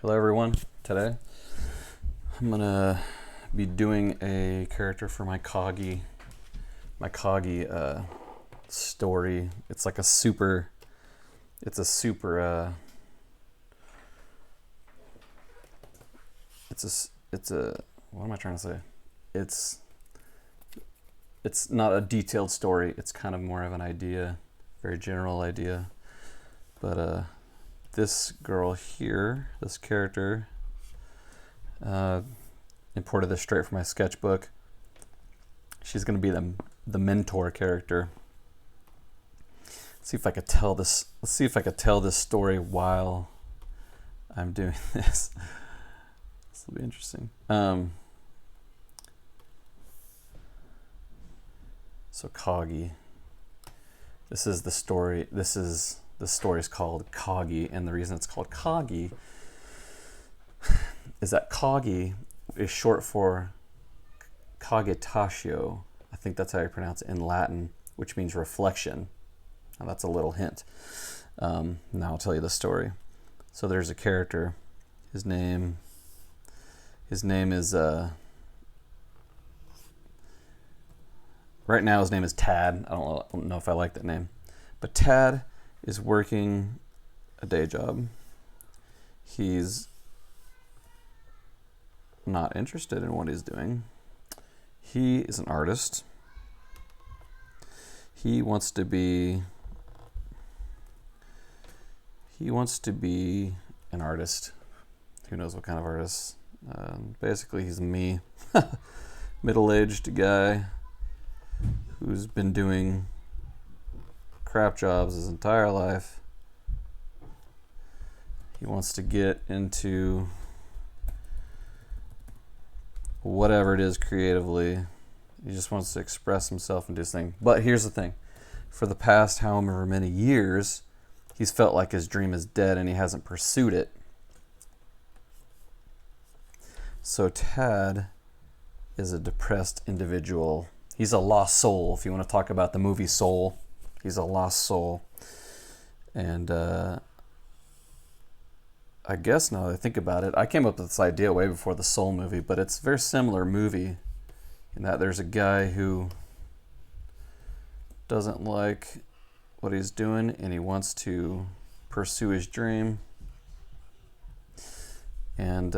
Hello everyone. Today I'm gonna be doing a character for my Cogi story. It's like a super it's a super it's a what am I trying to say? It's it's not a detailed story. It's kind of more of an idea, very general idea. But this girl here, this character, imported this straight from my sketchbook. She's going to be the mentor character. Let's see if I could tell this. Let's see if I could tell this story while I'm doing this. This will be interesting. So Cogi. This is the story. The story is called Cogi, and the reason it's called Cogi is that Cogi is short for cogitatio. I think that's how you pronounce it in Latin, which means reflection. Now that's a little hint. Now I'll tell you the story. So there's a character. His name is right now his name is Tad. I don't know if I like that name, but Tad is working a day job. He's not interested in what he's doing. He is an artist. He wants to be an artist. Who knows what kind of artist? Basically, he's me, middle-aged guy who's been doing crap jobs his entire life. He wants to get into whatever it is creatively. He just wants to express himself and do his thing. But here's the thing. For the past however many years, he's felt like his dream is dead and he hasn't pursued it. So Tad is a depressed individual. He's a lost soul. If you want to talk about the movie Soul, he's a lost soul. And I guess now that I think about it, I came up with this idea way before the Soul movie, but it's a very similar movie in that there's a guy who doesn't like what he's doing and he wants to pursue his dream. And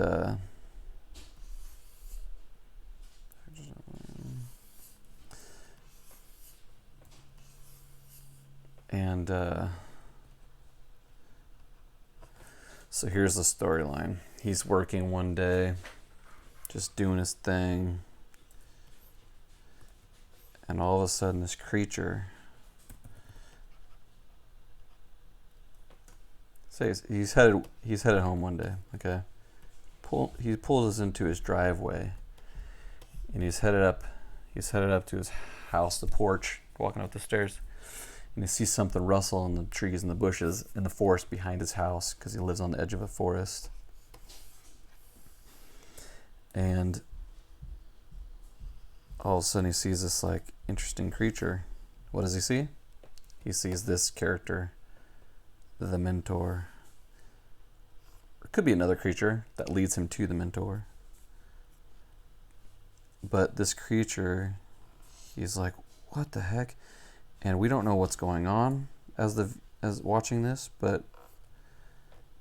so here's the storyline. He's working one day, just doing his thing, and all of a sudden this creature, say he's headed home one day, okay? He pulls us into his driveway, and he's headed up to his house, the porch, walking up the stairs. And he sees something rustle in the trees and the bushes in the forest behind his house because he lives on the edge of a forest. And all of a sudden he sees this like interesting creature. What does he see? He sees this character, the mentor. It could be another creature that leads him to the mentor. But this creature, he's like, what the heck? And we don't know what's going on as watching this, but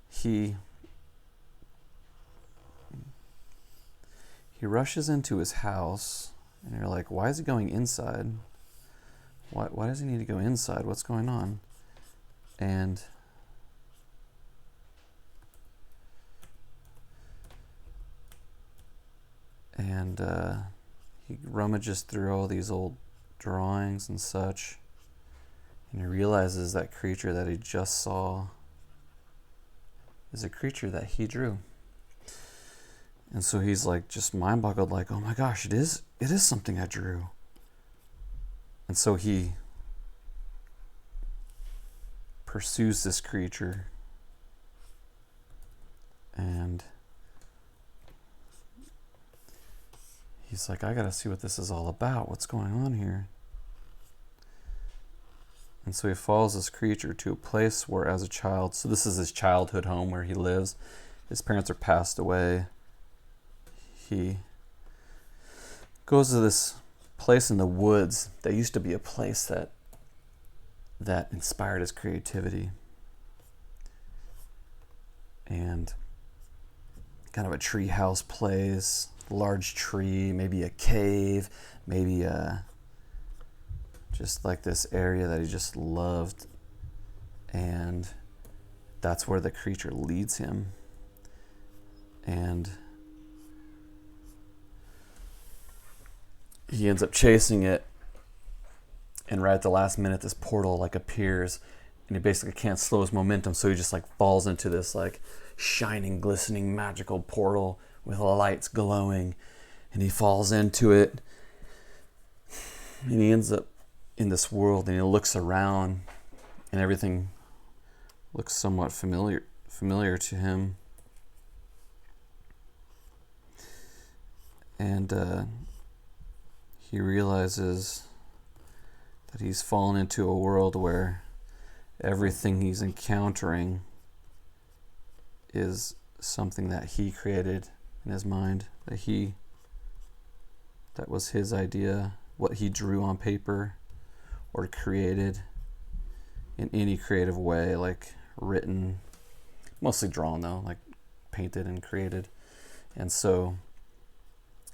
he rushes into his house, and you're like, why is he going inside? Why does he need to go inside? What's going on? And he rummages through all these old drawings and such. And he realizes that creature that he just saw is a creature that he drew. And so he's like just mind boggled, like, oh my gosh, it is something I drew. And so he pursues this creature. And he's like, I gotta see what this is all about. What's going on here? And so he follows this creature to a place where, as a child, so this is his childhood home where he lives, his parents are passed away. He goes to this place in the woods that used to be a place that inspired his creativity. And kind of a tree house place, large tree, maybe a cave, maybe just like this area that he just loved. And that's where the creature leads him. And he ends up chasing it, and right at the last minute this portal like appears, and he basically can't slow his momentum, so he just like falls into this like shining, glistening, magical portal with lights glowing, and he falls into it, and he ends up in this world, and he looks around, and everything looks somewhat familiar to him. And he realizes that he's fallen into a world where everything he's encountering is something that he created in his mind, that was his idea, what he drew on paper or created in any creative way, like written, mostly drawn though, like painted and created. And so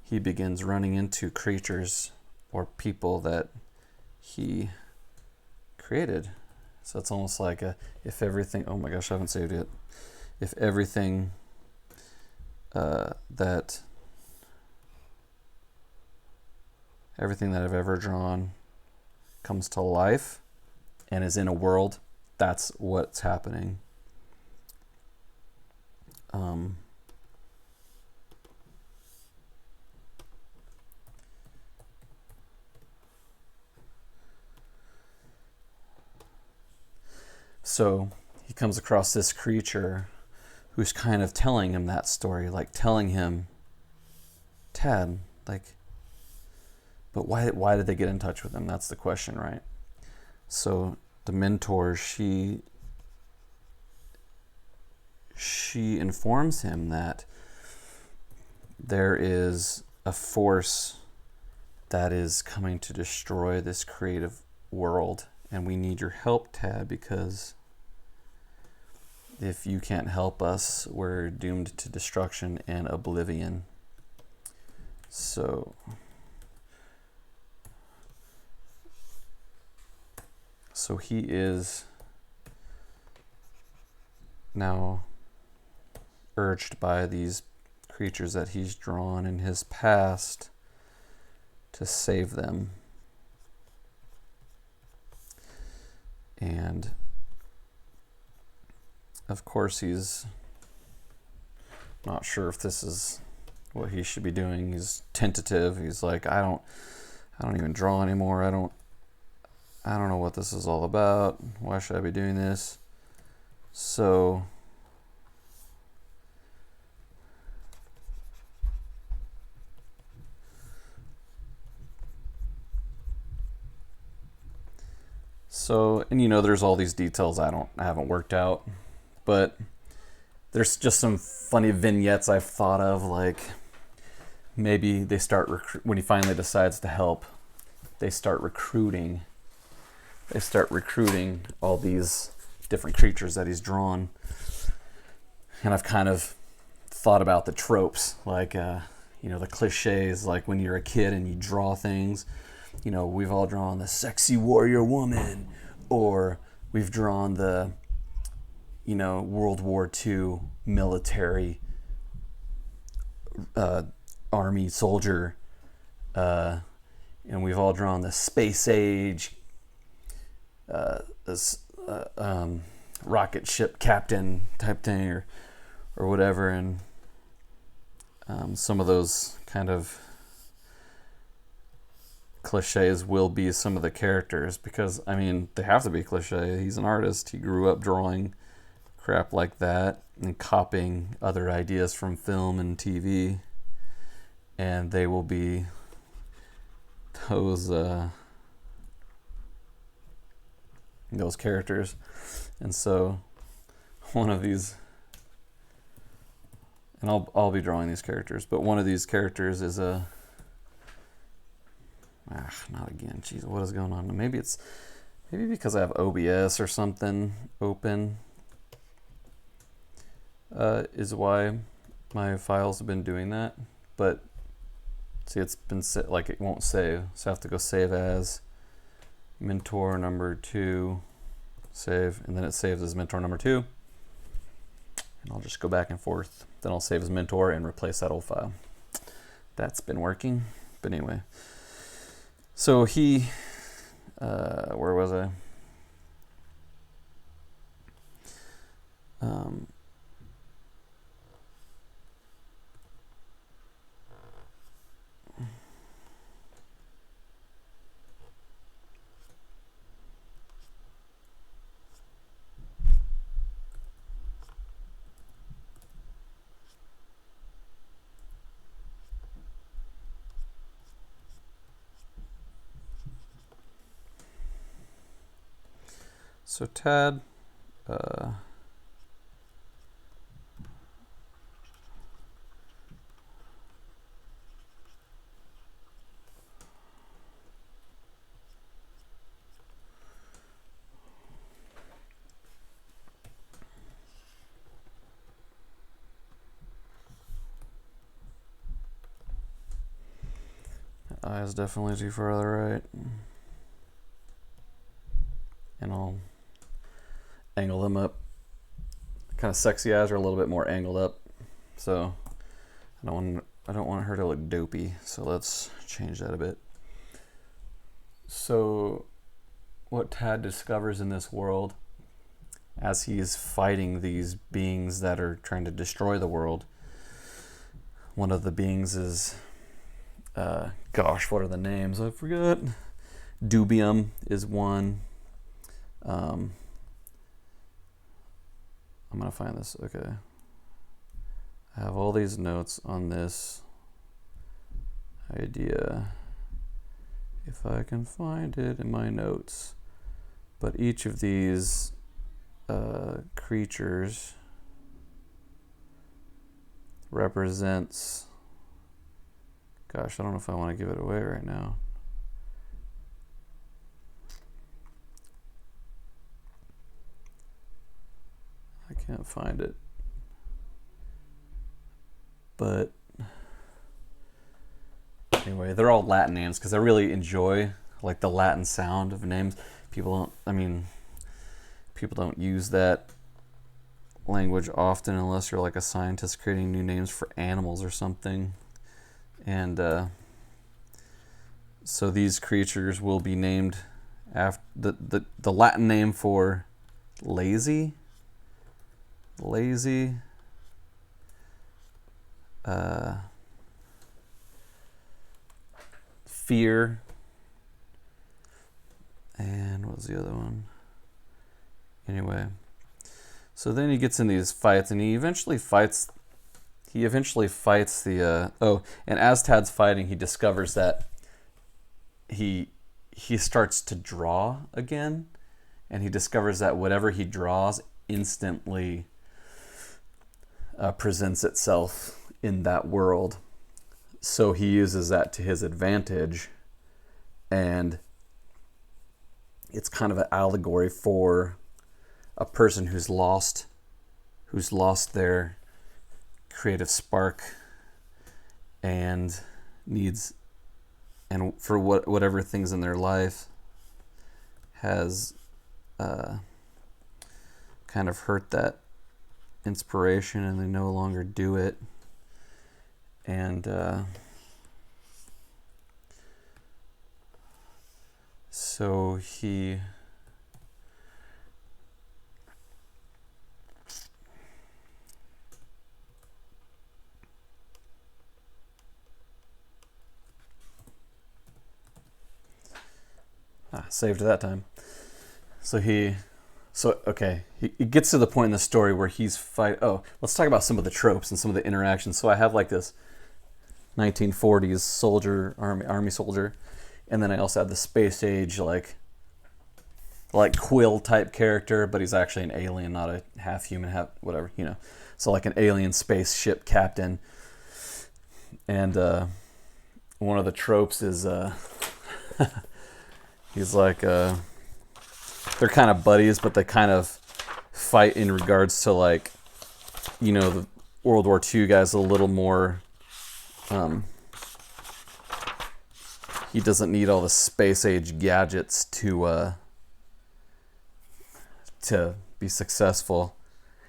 he begins running into creatures or people that he created. So it's almost like if everything, oh my gosh, I haven't saved it. If everything everything that I've ever drawn comes to life and is in a world, that's what's happening. So he comes across this creature who's kind of telling him that story, like telling him, Tad, like, but why did they get in touch with him? That's the question, right? So the mentor, she informs him that there is a force that is coming to destroy this creative world, and we need your help, Tad, because if you can't help us, we're doomed to destruction and oblivion. So he is now urged by these creatures that he's drawn in his past to save them. And of course he's not sure if this is what he should be doing. He's tentative. He's like, I don't even draw anymore. I don't know what this is all about. Why should I be doing this? So and there's all these details I haven't worked out, but there's just some funny vignettes I've thought of, like maybe they start when he finally decides to help, they start recruiting all these different creatures that he's drawn. And I've kind of thought about the tropes, like the cliches, like when you're a kid and you draw things. We've all drawn the sexy warrior woman, or we've drawn the World War II military army soldier, and we've all drawn the space age rocket ship captain type thing, or whatever. And some of those kind of cliches will be some of the characters, because they have to be cliche. He's an artist. He grew up drawing crap like that and copying other ideas from film and TV, and they will be those characters. And so one of these And I'll be drawing these characters, but one of these characters is a not again. Jeez, what is going on? Maybe because I have OBS or something open is why my files have been doing that. But see, it's been like it won't save, so I have to go save as mentor number 2, save, and then it saves as mentor number 2. And I'll just go back and forth. Then I'll save as mentor and replace that old file. That's been working. But anyway, so he, where was I? So Tad, eye is definitely too far to the right. And I'll angle them up. Kind of sexy eyes are a little bit more angled up. So I don't want her to look dopey. So let's change that a bit. So what Tad discovers in this world as he is fighting these beings that are trying to destroy the world, one of the beings is gosh, what are the names? I forgot. Dubium is one. I'm gonna find this. Okay, I have all these notes on this idea if I can find it in my notes. But each of these creatures represents, gosh, I don't know if I want to give it away right now. I can't find it. But anyway, they're all Latin names because I really enjoy like the Latin sound of names. People don't use that language often unless you're like a scientist creating new names for animals or something. And so these creatures will be named after the Latin name for lazy, fear, and what was the other one? Anyway, so then he gets in these fights, and he eventually fights the and as Tad's fighting, he discovers that he starts to draw again, and he discovers that whatever he draws instantly presents itself in that world. So he uses that to his advantage, and it's kind of an allegory for a person who's lost their creative spark and needs, and for whatever things in their life has kind of hurt that inspiration, and they no longer do it. And so he saved that time. So he gets to the point in the story where he's let's talk about some of the tropes and some of the interactions. So I have like this 1940s soldier, army soldier, and then I also have the space age like like Quill type character, but he's actually an alien, not a half human, half whatever, you know. So like an alien spaceship captain. And one of the tropes is he's like they're kind of buddies, but they kind of fight in regards to, like, you know, the World War II guy's a little more he doesn't need all the space age gadgets to be successful.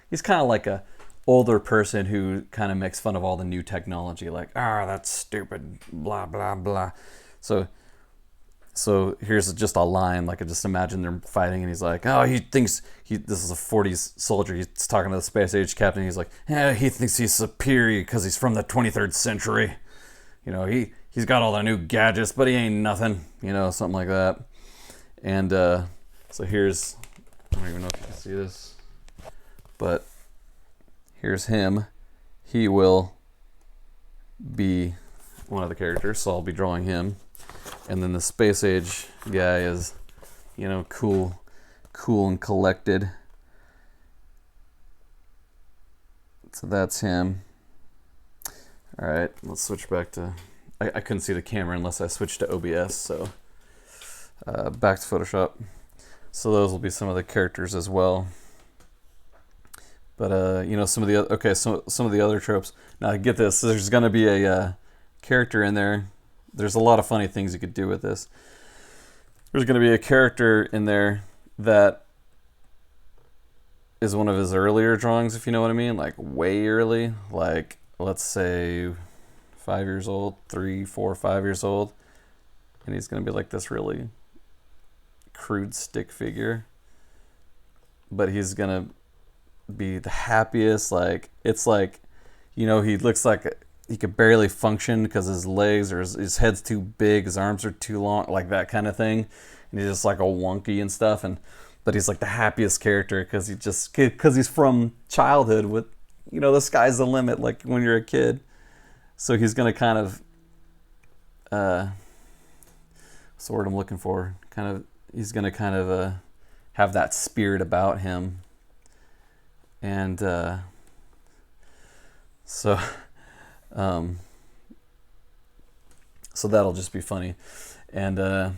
He's kind of like a older person who kind of makes fun of all the new technology, like, that's stupid, blah blah blah. So here's just a line, like, I just imagine they're fighting, and he's like, he thinks this is a 40s soldier, he's talking to the space age captain, he's like, he thinks he's superior because he's from the 23rd century, you know, he's got all the new gadgets, but he ain't nothing, you know, something like that. And so here's, I don't even know if you can see this, but here's him. He will be one of the characters, so I'll be drawing him. And then the space age guy is, you know, cool and collected. So that's him. All right, let's switch back to, I couldn't see the camera unless I switched to OBS, so back to Photoshop. So those will be some of the characters as well. But you know, some of the other tropes. Now get this, there's going to be a character in there. There's a lot of funny things you could do with this. There's going to be a character in there that is one of his earlier drawings, if you know what I mean, like way early, like let's say 5 years old, 3, 4, 5 years old, and he's going to be like this really crude stick figure, but he's going to be the happiest. Like, it's like, you know, he looks like he could barely function because his legs or his head's too big, his arms are too long, like that kind of thing, and he's just like a wonky and stuff. And but he's like the happiest character because he's from childhood with, you know, the sky's the limit, like when you're a kid. So he's gonna kind of what's the word I'm looking for, he's gonna kind of have that spirit about him. And so that'll just be funny. And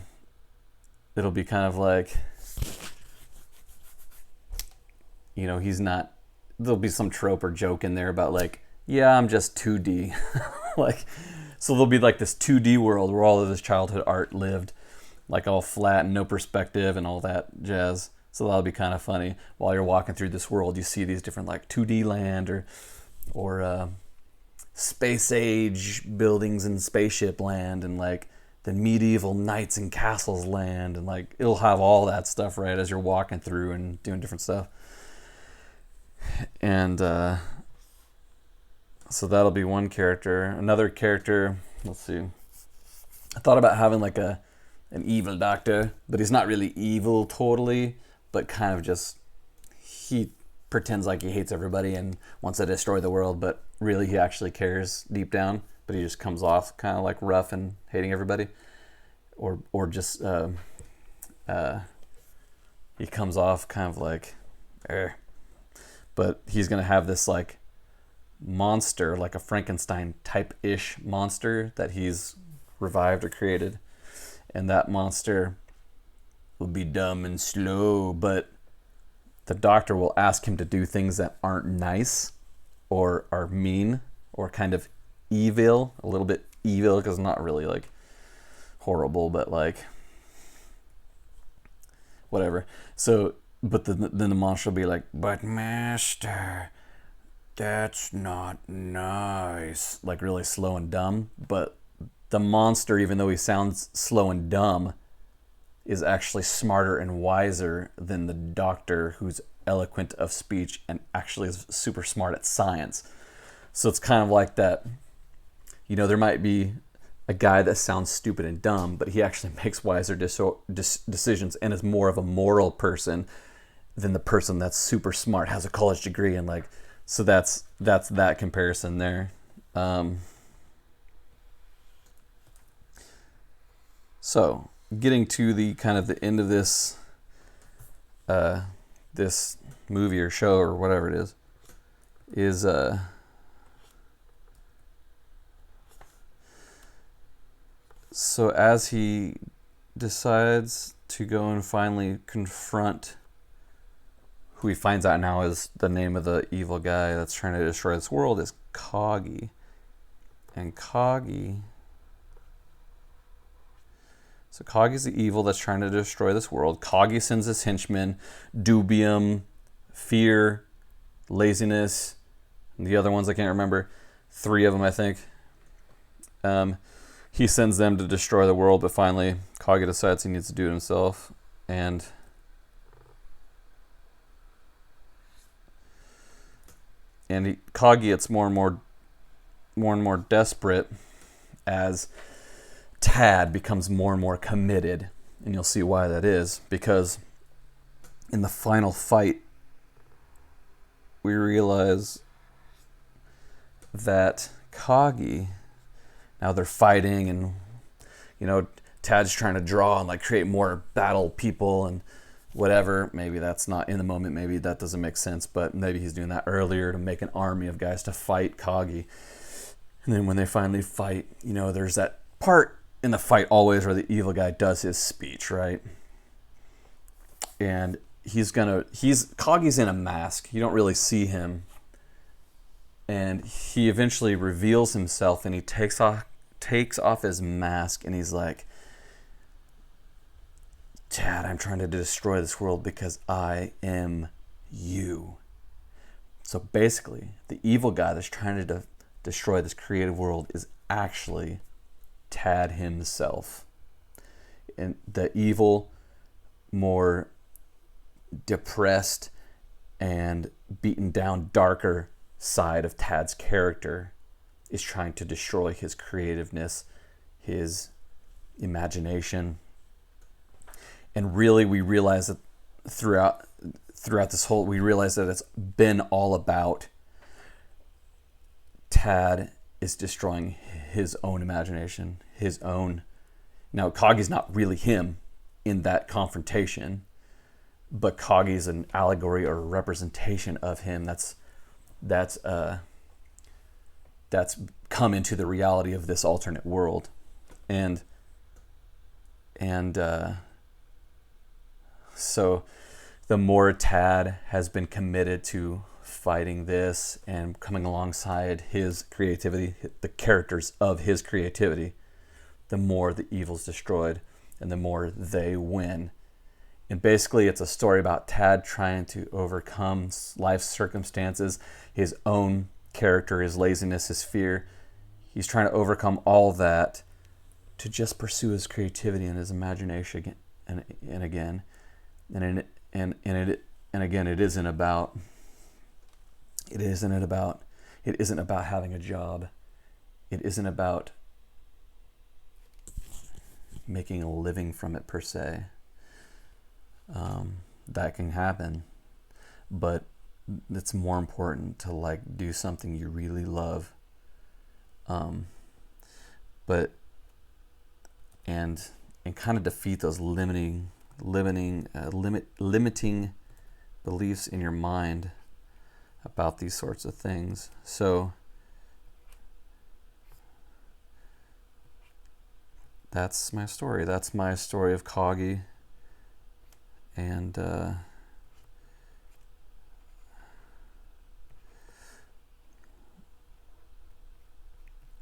it'll be kind of like, you know, there'll be some trope or joke in there about like, yeah, I'm just 2D. Like, so there'll be like this 2D world where all of this childhood art lived, like all flat and no perspective and all that jazz. So that'll be kind of funny. While you're walking through this world, you see these different like 2D land or space age buildings and spaceship land, and like the medieval knights and castles land, and like it'll have all that stuff right as you're walking through and doing different stuff. And so that'll be one character. Another character, let's see, I thought about having like an evil doctor, but he's not really evil totally, but kind of just, he pretends like he hates everybody and wants to destroy the world, but really he actually cares deep down, but he just comes off kind of like rough and hating everybody, or just he comes off kind of like but he's gonna have this like monster, like a Frankenstein type-ish monster that he's revived or created, and that monster will be dumb and slow, but the doctor will ask him to do things that aren't nice or are mean or kind of evil, a little bit evil, because not really like horrible, but like whatever. So, but then the monster will be like, but master, that's not nice, like really slow and dumb. But the monster, even though he sounds slow and dumb, is actually smarter and wiser than the doctor, who's eloquent of speech and actually is super smart at science. So it's kind of like that, you know, there might be a guy that sounds stupid and dumb, but he actually makes wiser decisions and is more of a moral person than the person that's super smart, has a college degree, and like, so that's that comparison there. So getting to the kind of the end of this this movie or show or whatever it is so as he decides to go and finally confront who he finds out now is the name of the evil guy that's trying to destroy this world is Cogi. And Cogi's the evil that's trying to destroy this world. Cogi sends his henchmen, Dubium, fear, laziness, and the other ones I can't remember. 3 of them, I think. He sends them to destroy the world, but finally Cogi decides he needs to do it himself. And Cogi gets more and more desperate as Tad becomes more and more committed. And you'll see why that is, because in the final fight, we realize that Cogi, now they're fighting, and Tad's trying to draw and create more battle people and whatever. Maybe that's not in the moment, maybe that doesn't make sense, but maybe he's doing that earlier to make an army of guys to fight Cogi. And then when they finally fight, there's that part in the fight always where the evil guy does his speech, right? And Cogi's in a mask. You don't really see him. And he eventually reveals himself, and he takes off his mask, and he's like, Tad, I'm trying to destroy this world because I am you. So basically, the evil guy that's trying to destroy this creative world is actually Tad himself. And the evil, more depressed and beaten down, darker side of Tad's character is trying to destroy his creativeness, his imagination. And really, we realize that throughout this whole, we realize that it's been all about Tad is destroying his own imagination, his own. Now, Cogi's not really him in that confrontation, but Cogi's an allegory or a representation of him that's come into the reality of this alternate world. And so the more Tad has been committed to fighting this and coming alongside his creativity, the characters of his creativity, the more the evil's destroyed and the more they win. And basically it's a story about Tad trying to overcome life's circumstances, his own character, his laziness, his fear. He's trying to overcome all that to just pursue his creativity and his imagination and again. And again, it isn't about having a job. It isn't about making a living from it per se. That can happen, but it's more important to do something you really love. But kind of defeat those limiting beliefs in your mind about these sorts of things. So that's my story. That's my story of Cogi. And I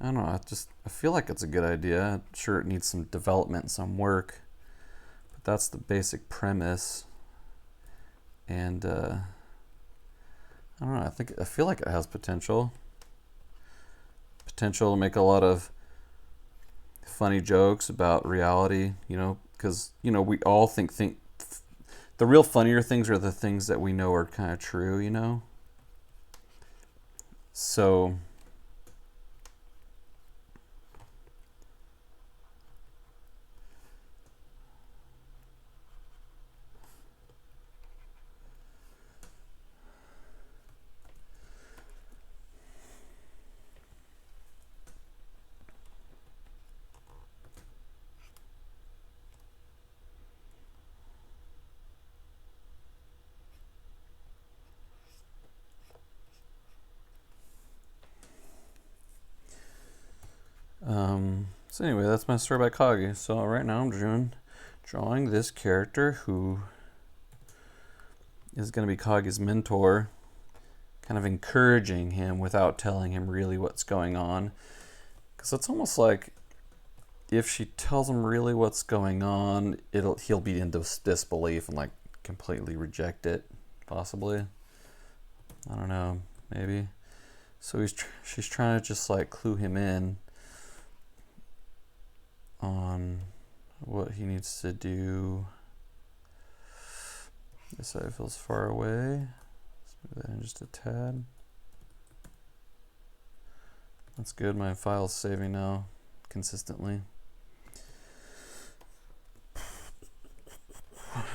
don't know, I feel like it's a good idea. I'm sure it needs some development and some work, but that's the basic premise. And I don't know, I feel like it has potential to make a lot of funny jokes about reality, because we all think the real funnier things are the things that we know are kind of true, So So anyway, that's my story by Cogi. So right now I'm drawing this character who is going to be Cogi's mentor, kind of encouraging him without telling him really what's going on. Because it's almost like if she tells him really what's going on, he'll be in disbelief and like completely reject it, possibly. I don't know, maybe. So she's trying to just like clue him in on what he needs to do. This side feels far away. Let's move that in just a tad. That's good. My file's saving now consistently.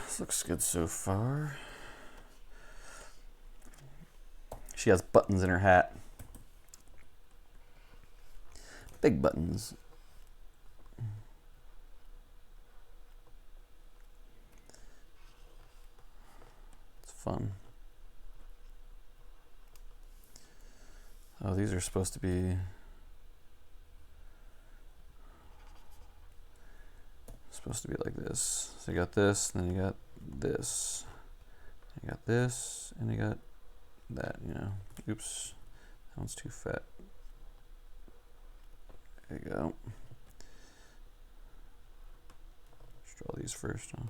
This looks good so far. She has buttons in her hat. Big buttons. It's fun. Oh, these are supposed to be like this. So you got this, then you got this. You got this, and you got that, you know. Oops, that one's too fat. There you go. Let's draw these first, huh?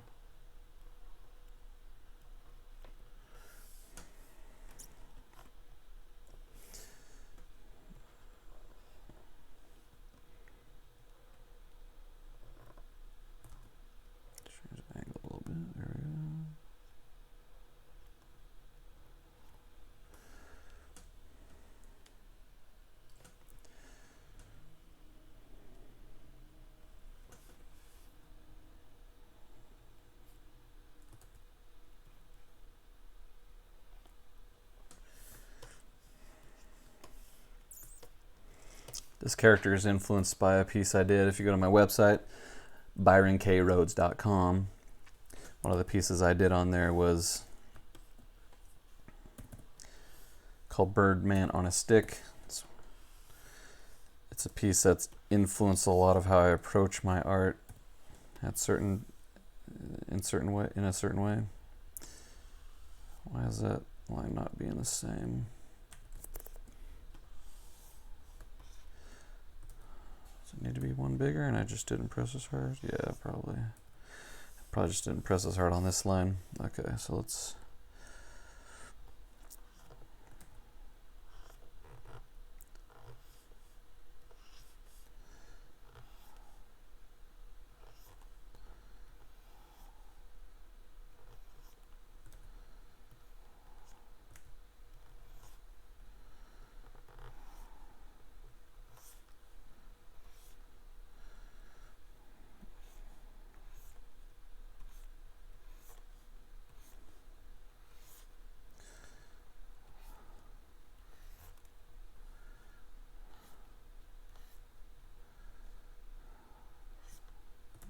Change the angle a little bit. There we go. This character is influenced by a piece I did. If you go to my website, byronkroads.com, one of the pieces I did on there was called Birdman on a Stick. It's a piece that's influenced a lot of how I approach my art in a certain way. Why is that line not being the same? Does it need to be one bigger and I just didn't press as hard? Yeah, probably. Probably just didn't press as hard on this line. Okay, so let's...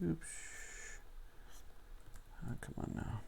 Oops. Oh, come on now.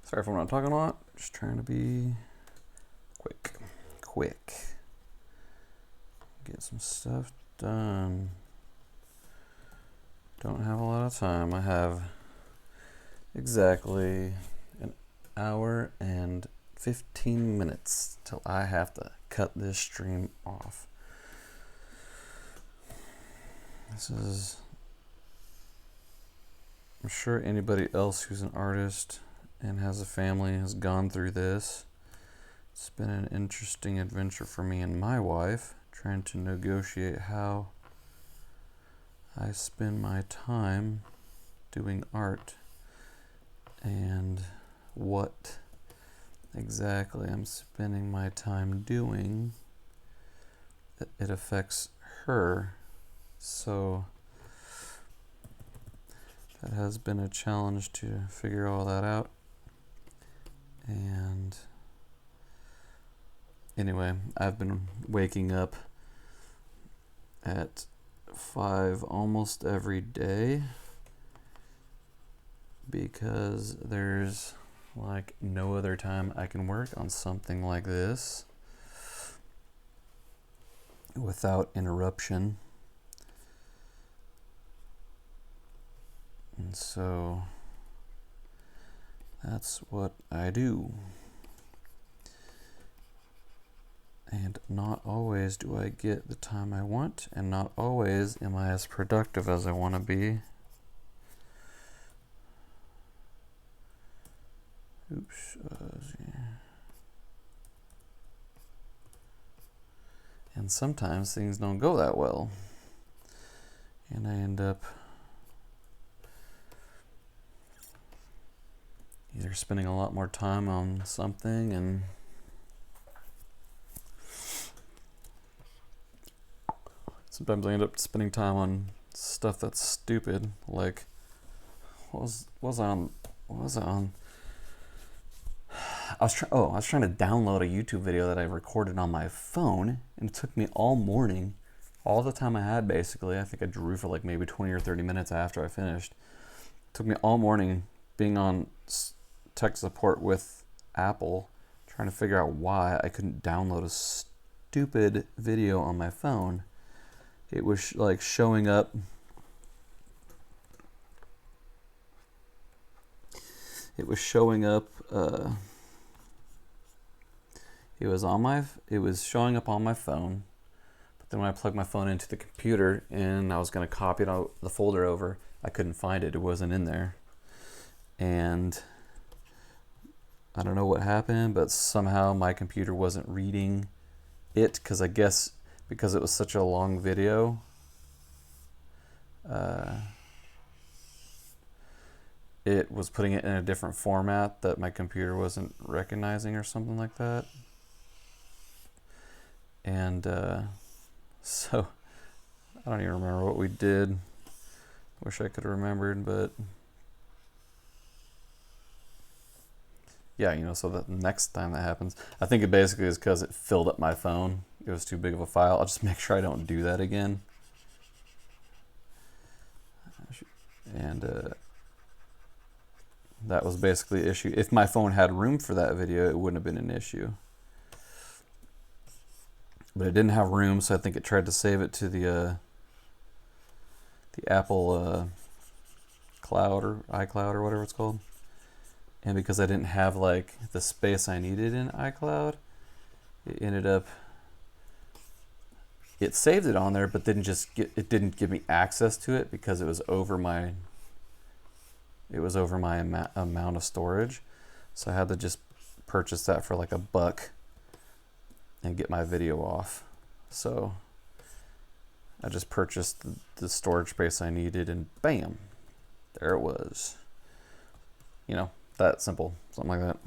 Sorry if I'm not talking a lot. Just trying to be quick. Get some stuff done. Don't have a lot of time. I have exactly an hour and 15 minutes till I have to cut this stream off. I'm sure anybody else who's an artist and has a family has gone through this. It's been an interesting adventure for me and my wife, trying to negotiate how I spend my time doing art and what exactly I'm spending my time doing. It affects her, so that has been a challenge to figure all that out. And anyway, I've been waking up at 5 almost every day because there's like no other time I can work on something like this without interruption. And so that's what I do. And not always do I get the time I want, and not always am I as productive as I want to be. Oops. And sometimes things don't go that well. And I end up either spending a lot more time on something and sometimes I end up spending time on stuff that's stupid. Like, what was I on? I was trying to download a YouTube video that I recorded on my phone, and it took me all morning, all the time I had basically. I think I drew for like maybe 20 or 30 minutes after I finished. It took me all morning being on tech support with Apple, trying to figure out why I couldn't download a stupid video on my phone. It was like showing up. It was showing up. It was showing up on my phone, but then when I plugged my phone into the computer and I was going to copy the folder over, I couldn't find it. It wasn't in there, and I don't know what happened, but somehow my computer wasn't reading it, because I guess because it was such a long video, it was putting it in a different format that my computer wasn't recognizing or something like that. And so I don't even remember what we did. Wish I could have remembered, but yeah, so the next time that happens, I think it basically is because it filled up my phone. It was too big of a file. I'll just make sure I don't do that again. And that was basically the issue. If my phone had room for that video, it wouldn't have been an issue. But it didn't have room, so I think it tried to save it to the Apple cloud or iCloud or whatever it's called. And because I didn't have like the space I needed in iCloud, it saved it on there, but it didn't give me access to it because it was over my amount of storage. So I had to just purchase that for like $1 and get my video off. So I just purchased the storage space I needed, and bam, there it was. That simple, something like that.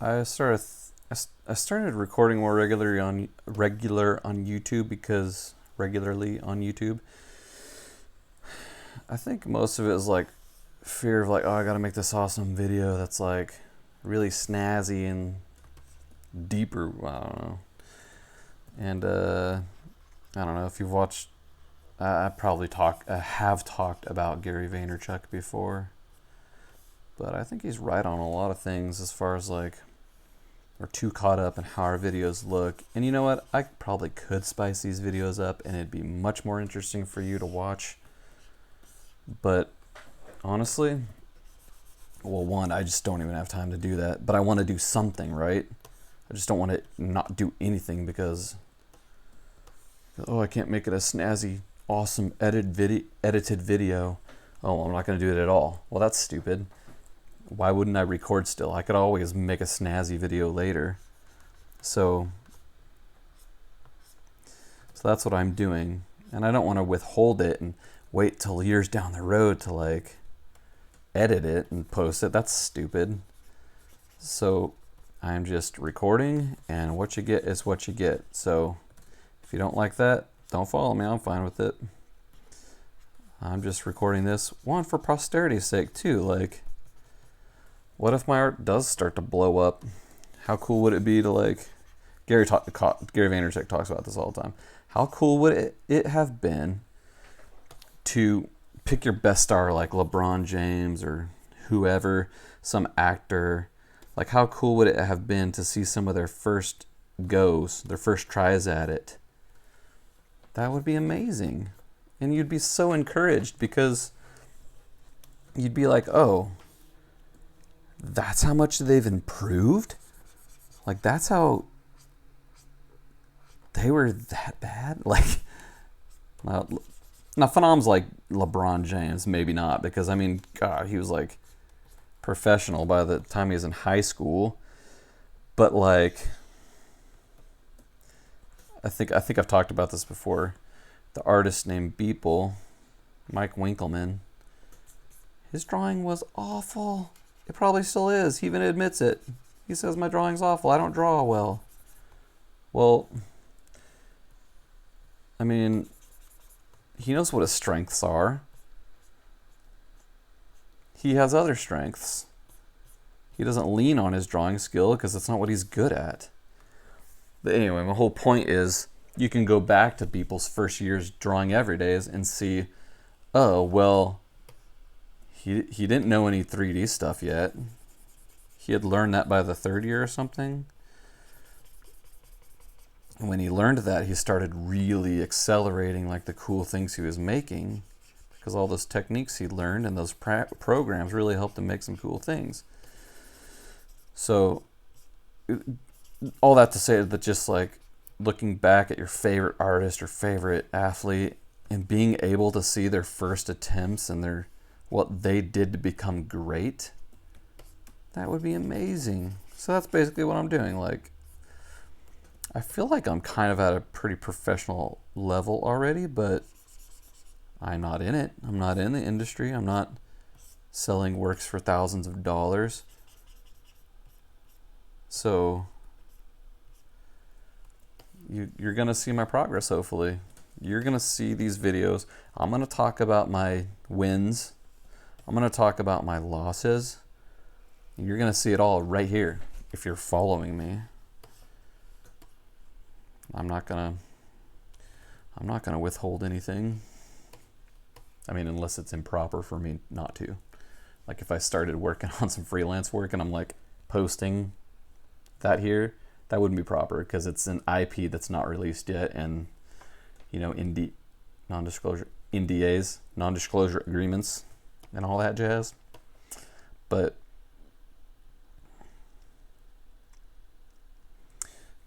I started recording more regularly on YouTube because regularly on YouTube. I think most of it is like fear of like, oh, I gotta make this awesome video that's like really snazzy and deeper. I don't know. And I don't know if you've watched. I have talked about Gary Vaynerchuk before, but I think he's right on a lot of things as far as like we're too caught up in how our videos look. And you know what? I probably could spice these videos up and it'd be much more interesting for you to watch. But honestly, well, one, I just don't even have time to do that. But I want to do something, right? I just don't want to not do anything because, oh, I can't make it a snazzy, awesome edited video. Oh, I'm not going to do it at all. Well, that's stupid. Why wouldn't I record still? I could always make a snazzy video later. So that's what I'm doing. And I don't want to withhold it and wait till years down the road to like edit it and post it. That's stupid. So I'm just recording, and what you get is what you get. So if you don't like that, don't follow me. I'm fine with it. I'm just recording this, one, for posterity's sake too. Like, what if my art does start to blow up? How cool would it be to like, Gary Vaynerchuk talks about this all the time. How cool would it have been to pick your best star like LeBron James or whoever, some actor? Like, how cool would it have been to see some of their first goes, their first tries at it? That would be amazing. And you'd be so encouraged because you'd be like, oh, that's how much they've improved? Like, that's how they were that bad? Like, now Phenom's like LeBron James, maybe not, because, I mean, God, he was like professional by the time he was in high school. But like, I think I've talked about this before. The artist named Beeple, Mike Winkleman, his drawing was awful. It probably still is. He even admits it. He says, my drawing's awful. I don't draw well. Well, I mean, he knows what his strengths are. He has other strengths. He doesn't lean on his drawing skill because it's not what he's good at. But anyway, my whole point is you can go back to people's first years drawing everydays and see, oh, well, he didn't know any 3D stuff yet. He had learned that by the third year or something. And when he learned that, he started really accelerating like the cool things he was making, because all those techniques he learned and those programs really helped him make some cool things. So all that to say that just like looking back at your favorite artist or favorite athlete and being able to see their first attempts and what they did to become great, that would be amazing. So that's basically what I'm doing. Like, I feel like I'm kind of at a pretty professional level already, but I'm not in it. I'm not in the industry. I'm not selling works for thousands of dollars. So you're going to see my progress, hopefully. You're going to see these videos. I'm going to talk about my wins. I'm going to talk about my losses. And you're going to see it all right here if you're following me. I'm not going to withhold anything. I mean, unless it's improper for me not to. Like if I started working on some freelance work and I'm like posting that here, that wouldn't be proper because it's an IP that's not released yet, and you know, NDAs, non-disclosure agreements, and all that jazz. But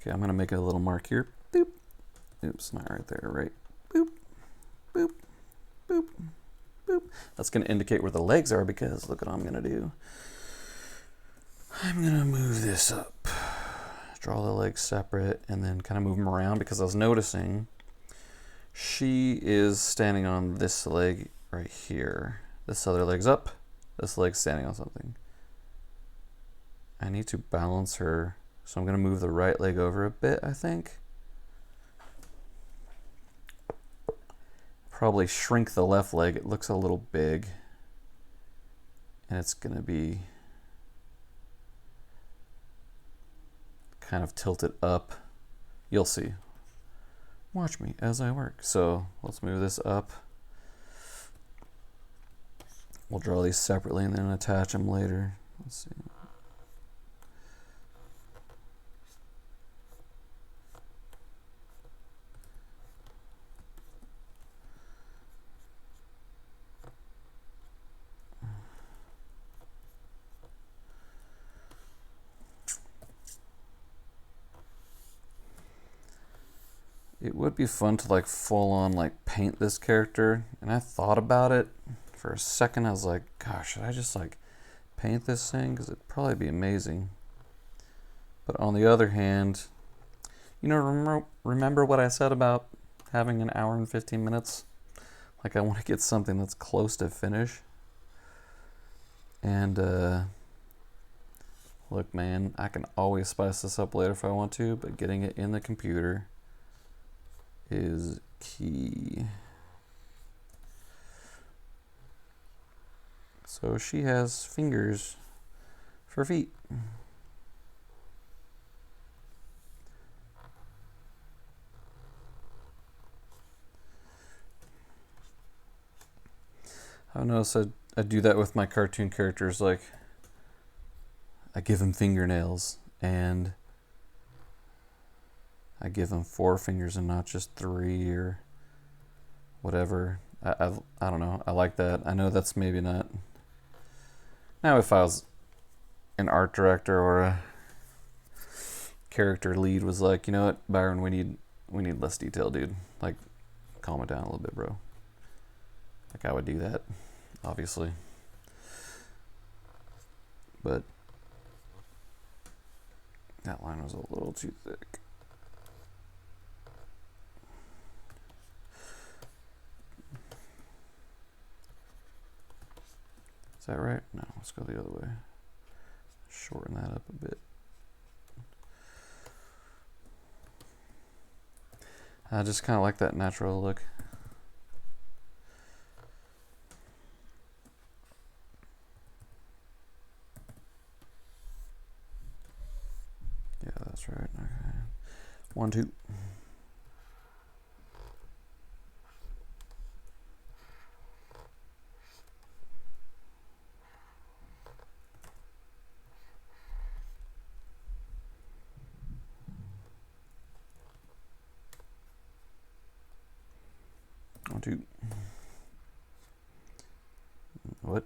okay, I'm gonna make a little mark here. Boop. Oops, not right there. Right. Boop. Boop. Boop. Boop. That's gonna indicate where the legs are because look what I'm gonna do. I'm gonna move this up. Draw the legs separate and then kind of move them around because I was noticing she is standing on this leg right here. This other leg's up. This leg's standing on something. I need to balance her. So I'm going to move the right leg over a bit, I think. Probably shrink the left leg. It looks a little big. And it's going to be kind of tilted up. You'll see. Watch me as I work. So let's move this up. We'll draw these separately and then attach them later. Let's see. It would be fun to like full on like paint this character, and I thought about it for a second. I was like, gosh, should I just like paint this thing? Because it'd probably be amazing. But on the other hand, you know, remember what I said about having an hour and 15 minutes? Like I want to get something that's close to finish. And look, man, I can always spice this up later if I want to, but getting it in the computer is key. So she has fingers for feet. I've noticed I do that with my cartoon characters. Like, I give them fingernails, and I give them 4 fingers and not just 3 or whatever. I don't know. I like that. I know that's maybe not. Now, if I was an art director or a character lead was like, you know what, Byron, we need less detail, dude. Like, calm it down a little bit, bro. Like, I would do that, obviously. But that line was a little too thick. Is that right? No, let's go the other way. Shorten that up a bit. I just kind of like that natural look. Yeah, that's right. Okay. 1, 2. What?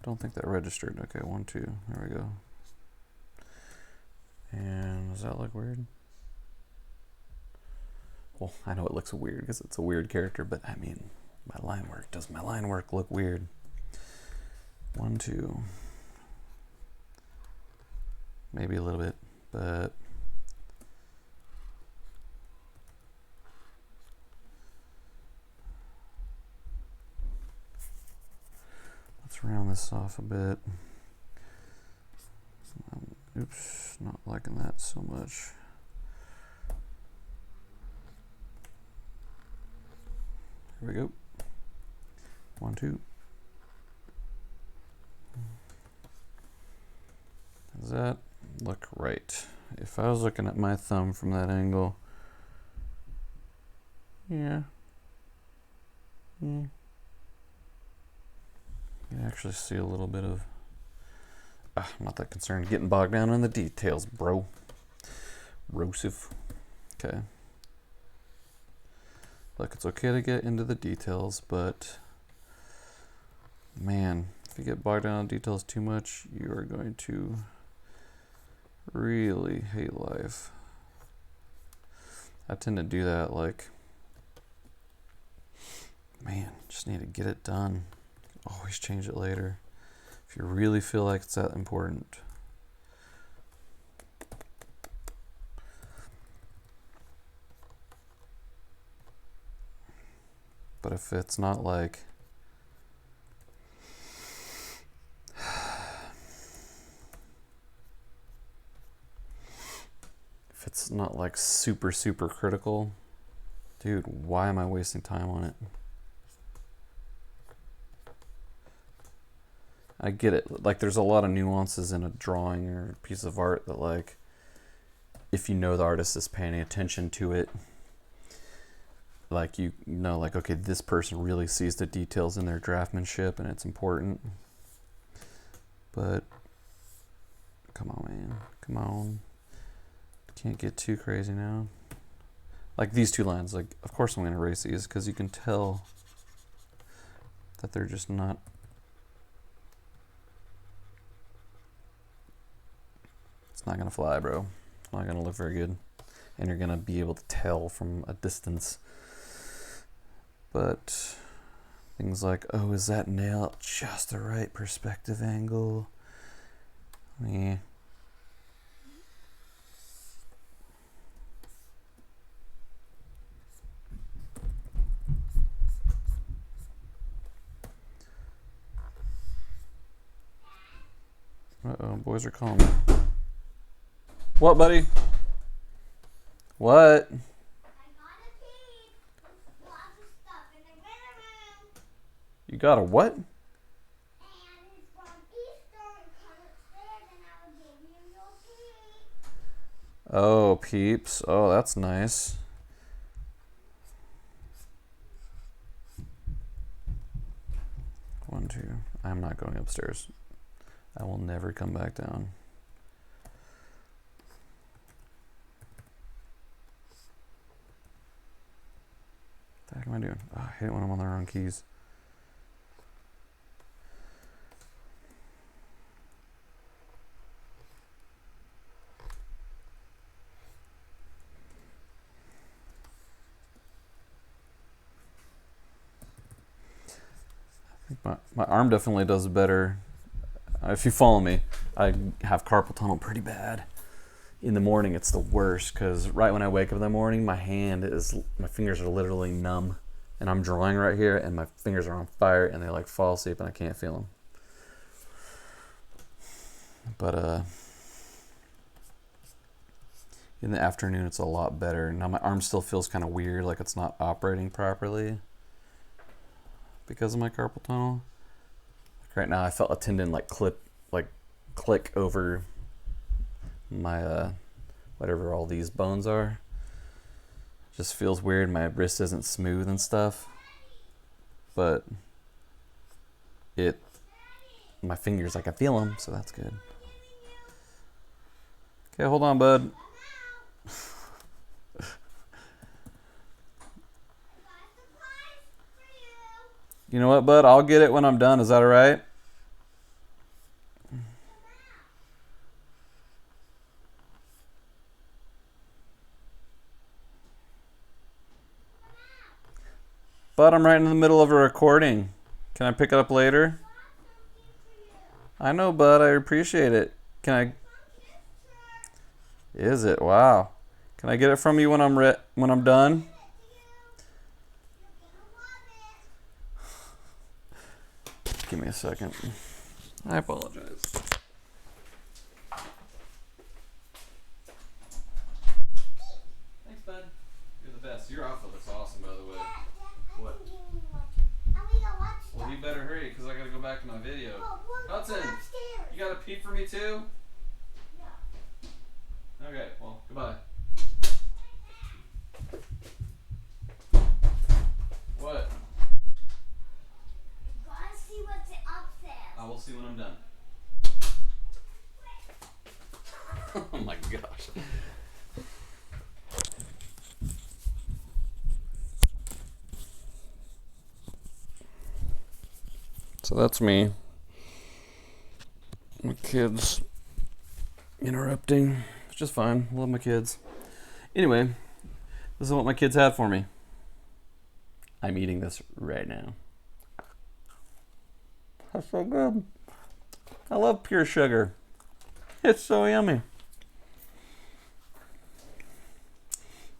Don't think that registered. Okay, 1, 2. There we go. And does that look weird? Well, I know it looks weird because it's a weird character, but I mean, my line work. Does my line work look weird? 1, 2. Maybe a little bit, but let's round this off a bit. Oops, not liking that so much. Here we go. 1, 2. Does that look right? If I was looking at my thumb from that angle, yeah. You can actually see a little bit of. I'm not that concerned. Getting bogged down in the details, bro. Rosif. Okay. Look, it's okay to get into the details, but man, if you get bogged down in details too much, you are going to really hate life. I tend to do that, like, man, just need to get it done. Always change it later if you really feel like it's that important. But if it's not like not like super, super critical. Dude, why am I wasting time on it? I get it. Like, there's a lot of nuances in a drawing or a piece of art that, like, if you know the artist is paying attention to it, like, you know, like, okay, this person really sees the details in their draftsmanship and it's important. But, come on, man. Come on. Can't get too crazy now. Like, these two lines, like, of course I'm going to erase these because you can tell that they're just not... It's not going to fly, bro. It's not going to look very good. And you're going to be able to tell from a distance. But things like, oh, is that nail at just the right perspective angle? Yeah. Uh-oh, boys are calling me. What, buddy? What? You got a what? And it's from Easter and come upstairs and I will give you your cake. Oh, peeps. Oh, that's nice. One, two. I'm not going upstairs. I will never come back down. What the heck am I doing? Oh, I hate it when I'm on the wrong keys. My arm definitely does better. If you follow me, I have carpal tunnel pretty bad. In the morning, it's the worst because right when I wake up in the morning, my fingers are literally numb, and I'm drawing right here, and my fingers are on fire, and they like fall asleep, and I can't feel them. But in the afternoon, it's a lot better. Now my arm still feels kind of weird, like it's not operating properly because of my carpal tunnel. Like right now, I felt a tendon click over my whatever all these bones are. Just feels weird. My wrist isn't smooth and stuff, but my fingers, I can feel them, so that's good. Okay, hold on, bud. You know what, bud? I'll get it when I'm done. Is that all right? Bud, I'm right in the middle of a recording. Can I pick it up later? I know, bud. I appreciate it. Can I... Is it? Wow. Can I get it from you when I'm done? Give me a second. I apologize. Thanks, bud. You're the best. Your outfit looks awesome, by the way. What? Well, you better hurry, because I gotta go back to my video. Hudson, you got a pee for me too? Yeah. Okay, well, goodbye. What? I'm gonna see what's upstairs. I will see when I'm done. Oh my gosh. So that's me. My kids interrupting. It's just fine. Love my kids. Anyway, this is what my kids had for me. I'm eating this right now. That's so good. I love pure sugar. It's so yummy.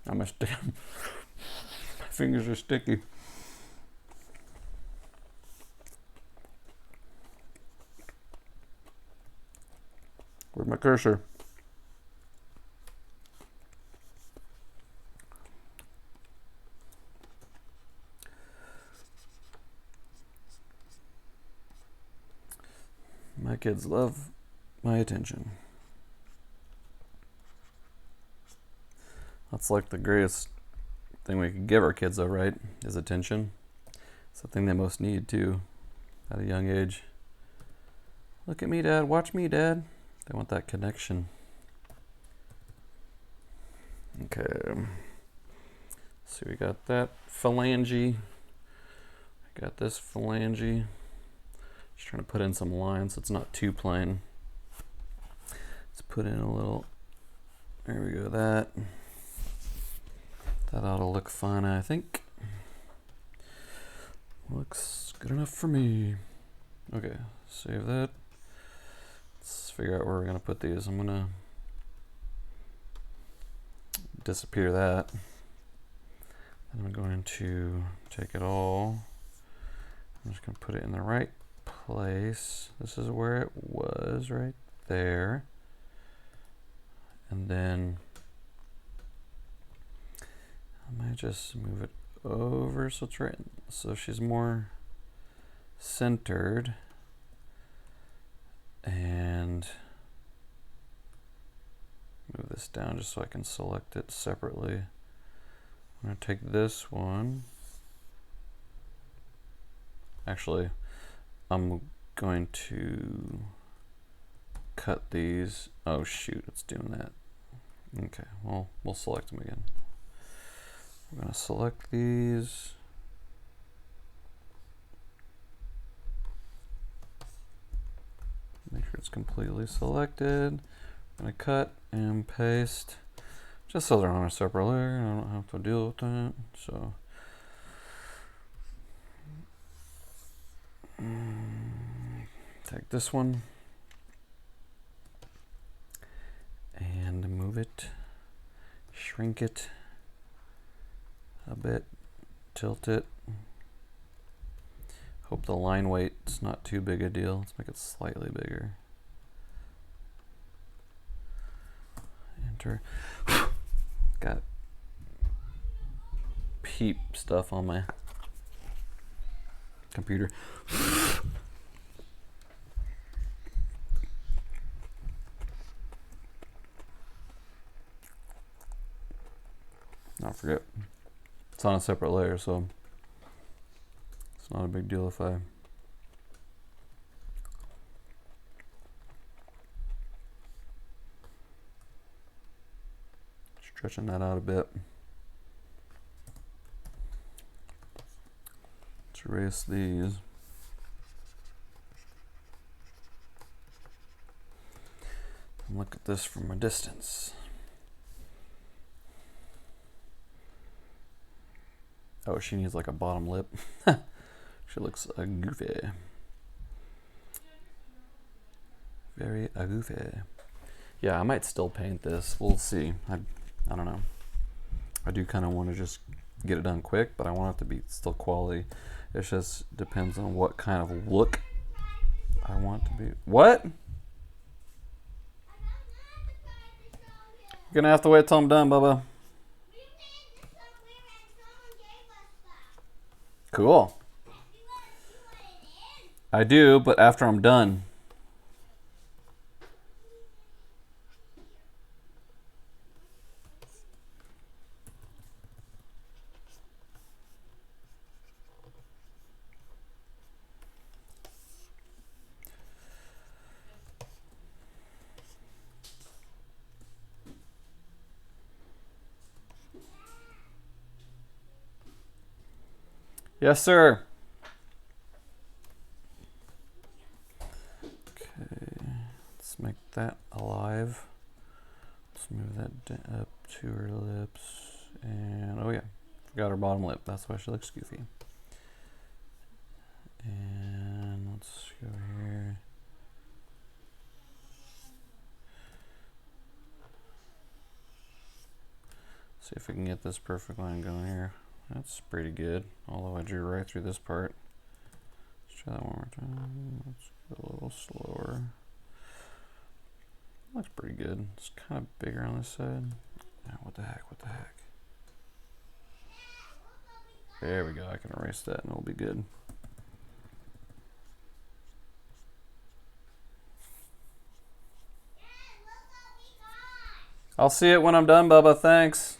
My fingers are sticky. Where's my cursor? My kids love my attention. That's like the greatest thing we could give our kids, though, right? Is attention. It's the thing they most need, too, at a young age. Look at me, Dad. Watch me, Dad. They want that connection. Okay. So we got that phalange. I got this phalange. Just trying to put in some lines so it's not too plain. Let's put in a little. There we go. That ought to look fine, I think. Looks good enough for me. Okay, save that. Let's figure out where we're gonna put these. I'm gonna disappear that. And I'm going to take it all. I'm just gonna put it in the right place. This is where it was, right there. And then I might just move it over so it's right, so she's more centered. And move this down just so I can select it separately. I'm going to take this one. Actually, I'm going to cut these. Oh shoot, it's doing that. Okay, well, we'll select them again. I'm going to select these. Make sure it's completely selected. I'm going to cut and paste just so they're on a separate layer and I don't have to deal with that. So take this one and move it, shrink it a bit, tilt it. Hope the line weight's not too big a deal. Let's make it slightly bigger. Enter. Got peep stuff on my computer. Don't forget, it's on a separate layer, so it's not a big deal if I stretching that out a bit. Let's erase these. And look at this from a distance. Oh, she needs like a bottom lip. She looks goofy. Very goofy. Yeah, I might still paint this. We'll see. I don't know. I do kind of want to just get it done quick, but I want it to be still quality. It just depends on what kind of look I want to be. What? You're gonna have to wait till I'm done, Bubba. Cool. I do, but after I'm done. Yes, sir. Okay, let's make that alive. Let's move that up to her lips. And, oh yeah, forgot her bottom lip. That's why she looks goofy. And let's go here. See if we can get this perfect line going here. That's pretty good, although I drew right through this part. Let's try that one more time. Let's go a little slower. Looks pretty good. It's kind of bigger on this side. Yeah, what the heck, what the heck. There we go, I can erase that and it'll be good. I'll see it when I'm done, Bubba. Thanks.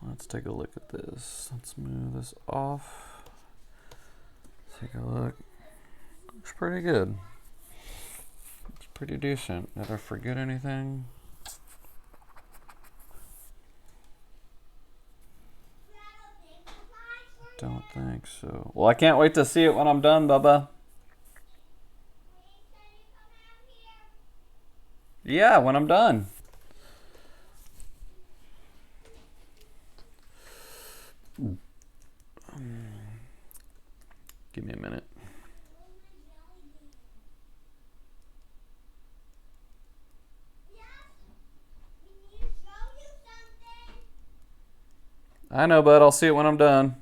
Let's take a look at this. Let's move this off. Take a look. Looks pretty good. It's pretty decent. Did I forget anything? Don't think so. Well, I can't wait to see it when I'm done, Bubba. Yeah, when I'm done. Give me a minute. I know, bud. I'll see it when I'm done.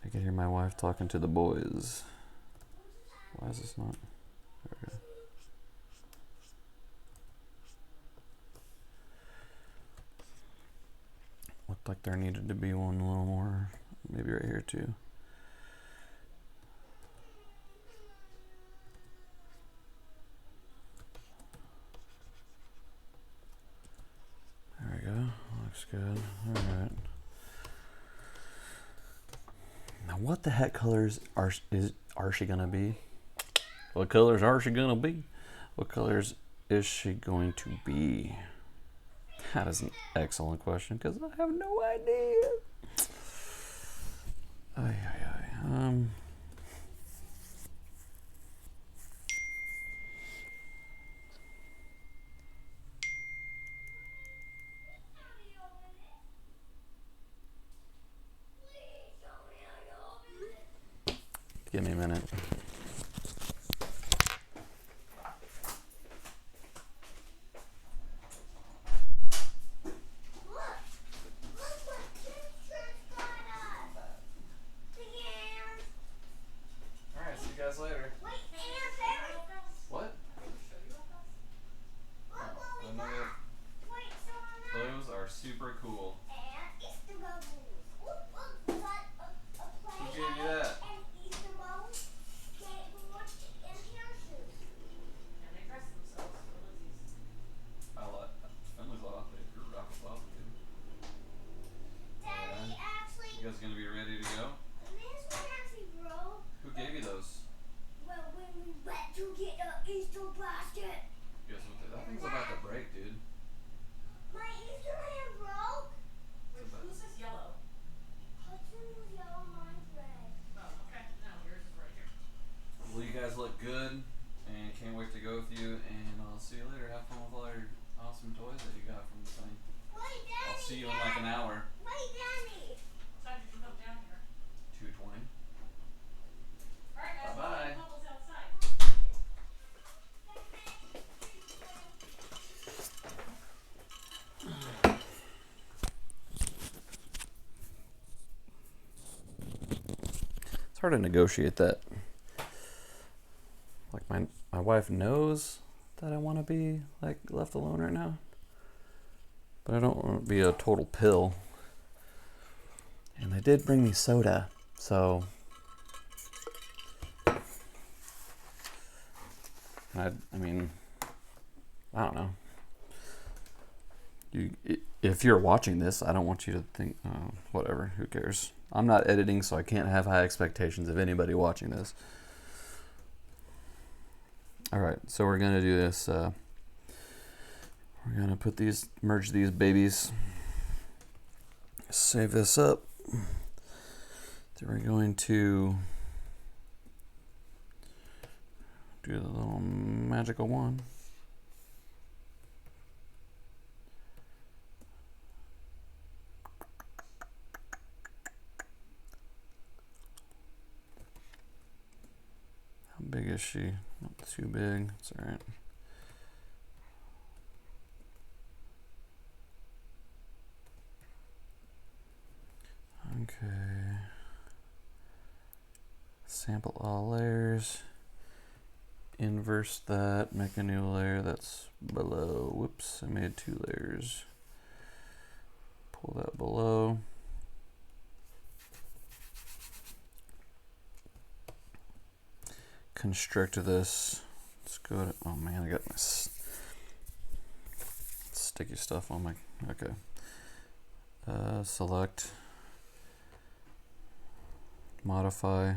I can hear my wife talking to the boys. Why is this not? There we go. Looked like there needed to be one a little more. Maybe right here too. There we go. Looks good. Alright. Now what the heck colors are she gonna be? What colors are she gonna be? What colors is she going to be? That is an excellent question because I have no idea. Give me a minute. Alright, see you guys later. What? Those are super cool. Who gave you that? I like Finley's off. Your rocket's off, dude. You guys gonna be ready to go? This one actually broke. Who gave you those? Well, when we went to get the Easter basket. Guess what? That thing's about to break, dude. My Easter hand broke. Whose is yellow? Hudson's was yellow, mine's red. Oh, okay. No, yours is right here. Well, you guys look good, and can't wait to go with you. And I'll see you later. Have fun with all your awesome toys that you got from the thing. Wait, Daddy, I'll see you in like an hour. Wait, Daddy. What time did you come down here? 2:20. Alright, guys. Bye-bye. Bubbles outside. It's hard to negotiate that. Like my wife knows that I want to be like left alone right now, but I don't want to be a total pill. And they did bring me soda, so I mean, I don't know. If you're watching this, I don't want you to think, whatever, who cares? I'm not editing, so I can't have high expectations of anybody watching this. Alright, so we're going to do this. We're going to merge these babies. Save this up. Then we're going to Do the little magical one. How big is she? Not too big. It's all right. Okay. Sample all layers. Inverse that. Make a new layer that's below. Whoops, I made 2 layers. Pull that below. Constrict this. Let's go to, oh man, I got my sticky stuff on my, okay. Select, modify,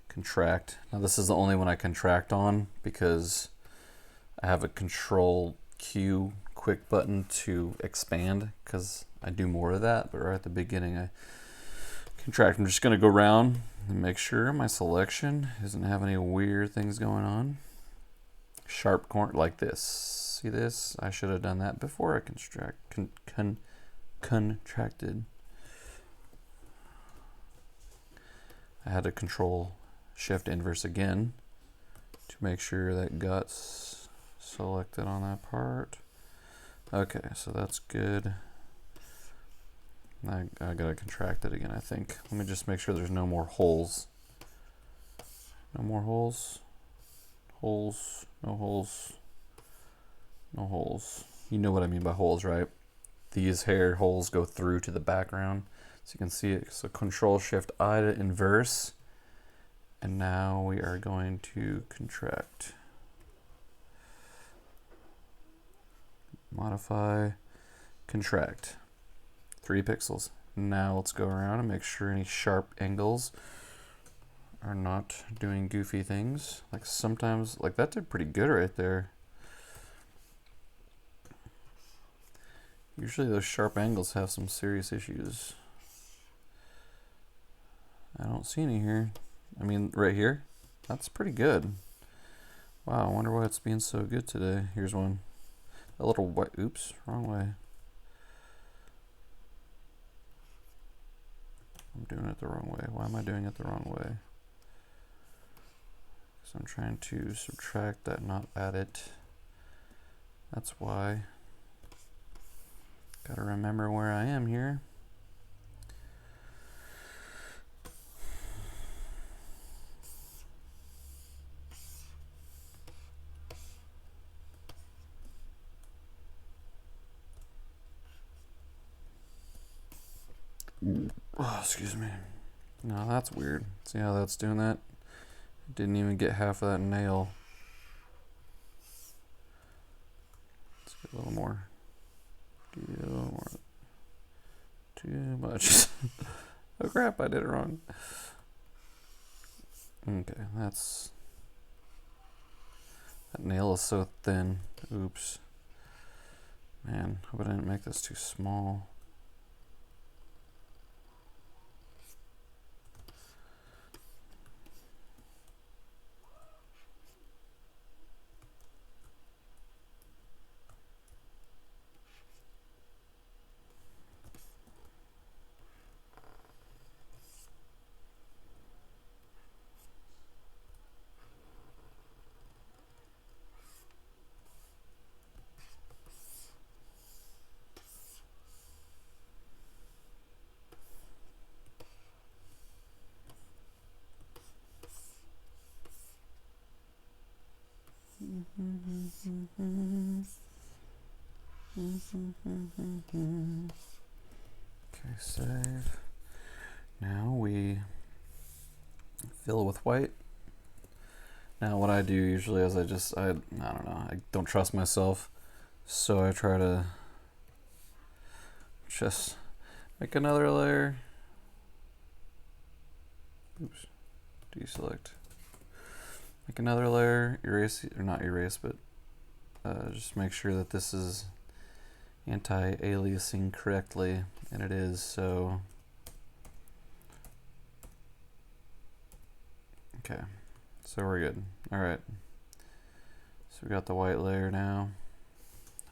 contract. Now this is the only one I contract on because I have a control Q quick button to expand because I do more of that, but right at the beginning I contract. I'm just going to go around and make sure my selection doesn't have any weird things going on. Sharp corner like this. See this? I should have done that before I contracted. I had to control shift inverse again to make sure that gut's selected on that part. Okay, so that's good. I gotta contract it again, I think. Let me just make sure there's no more holes. No more holes. Holes. No holes. No holes. You know what I mean by holes, right? These hair holes go through to the background. So you can see it. So Control Shift I to inverse. And now we are going to contract. Modify. Contract. 3 pixels. Now let's go around and make sure any sharp angles are not doing goofy things. Like sometimes, like that did pretty good right there. Usually those sharp angles have some serious issues. I don't see any here. I mean, right here, that's pretty good. Wow, I wonder why it's being so good today. Here's one. A little white, oops, wrong way. I'm doing it the wrong way. Why am I doing it the wrong way? Because I'm trying to subtract that, not add it. That's why. Gotta remember where I am here. Oh, excuse me. No, that's weird. See how that's doing that? Didn't even get half of that nail. Let's get a little more. Get a little more. Too much. Oh crap, I did it wrong. Okay, that nail is so thin. Oops. Man, hope I didn't make this too small. Okay, save. Now we fill with white. Now what I do usually is I don't know, I don't trust myself, so I try to just make another layer. Oops, deselect. Make another layer, erase, or not erase, but just make sure that this is anti-aliasing correctly, and it is, so okay. So we're good. All right. So we got the white layer now.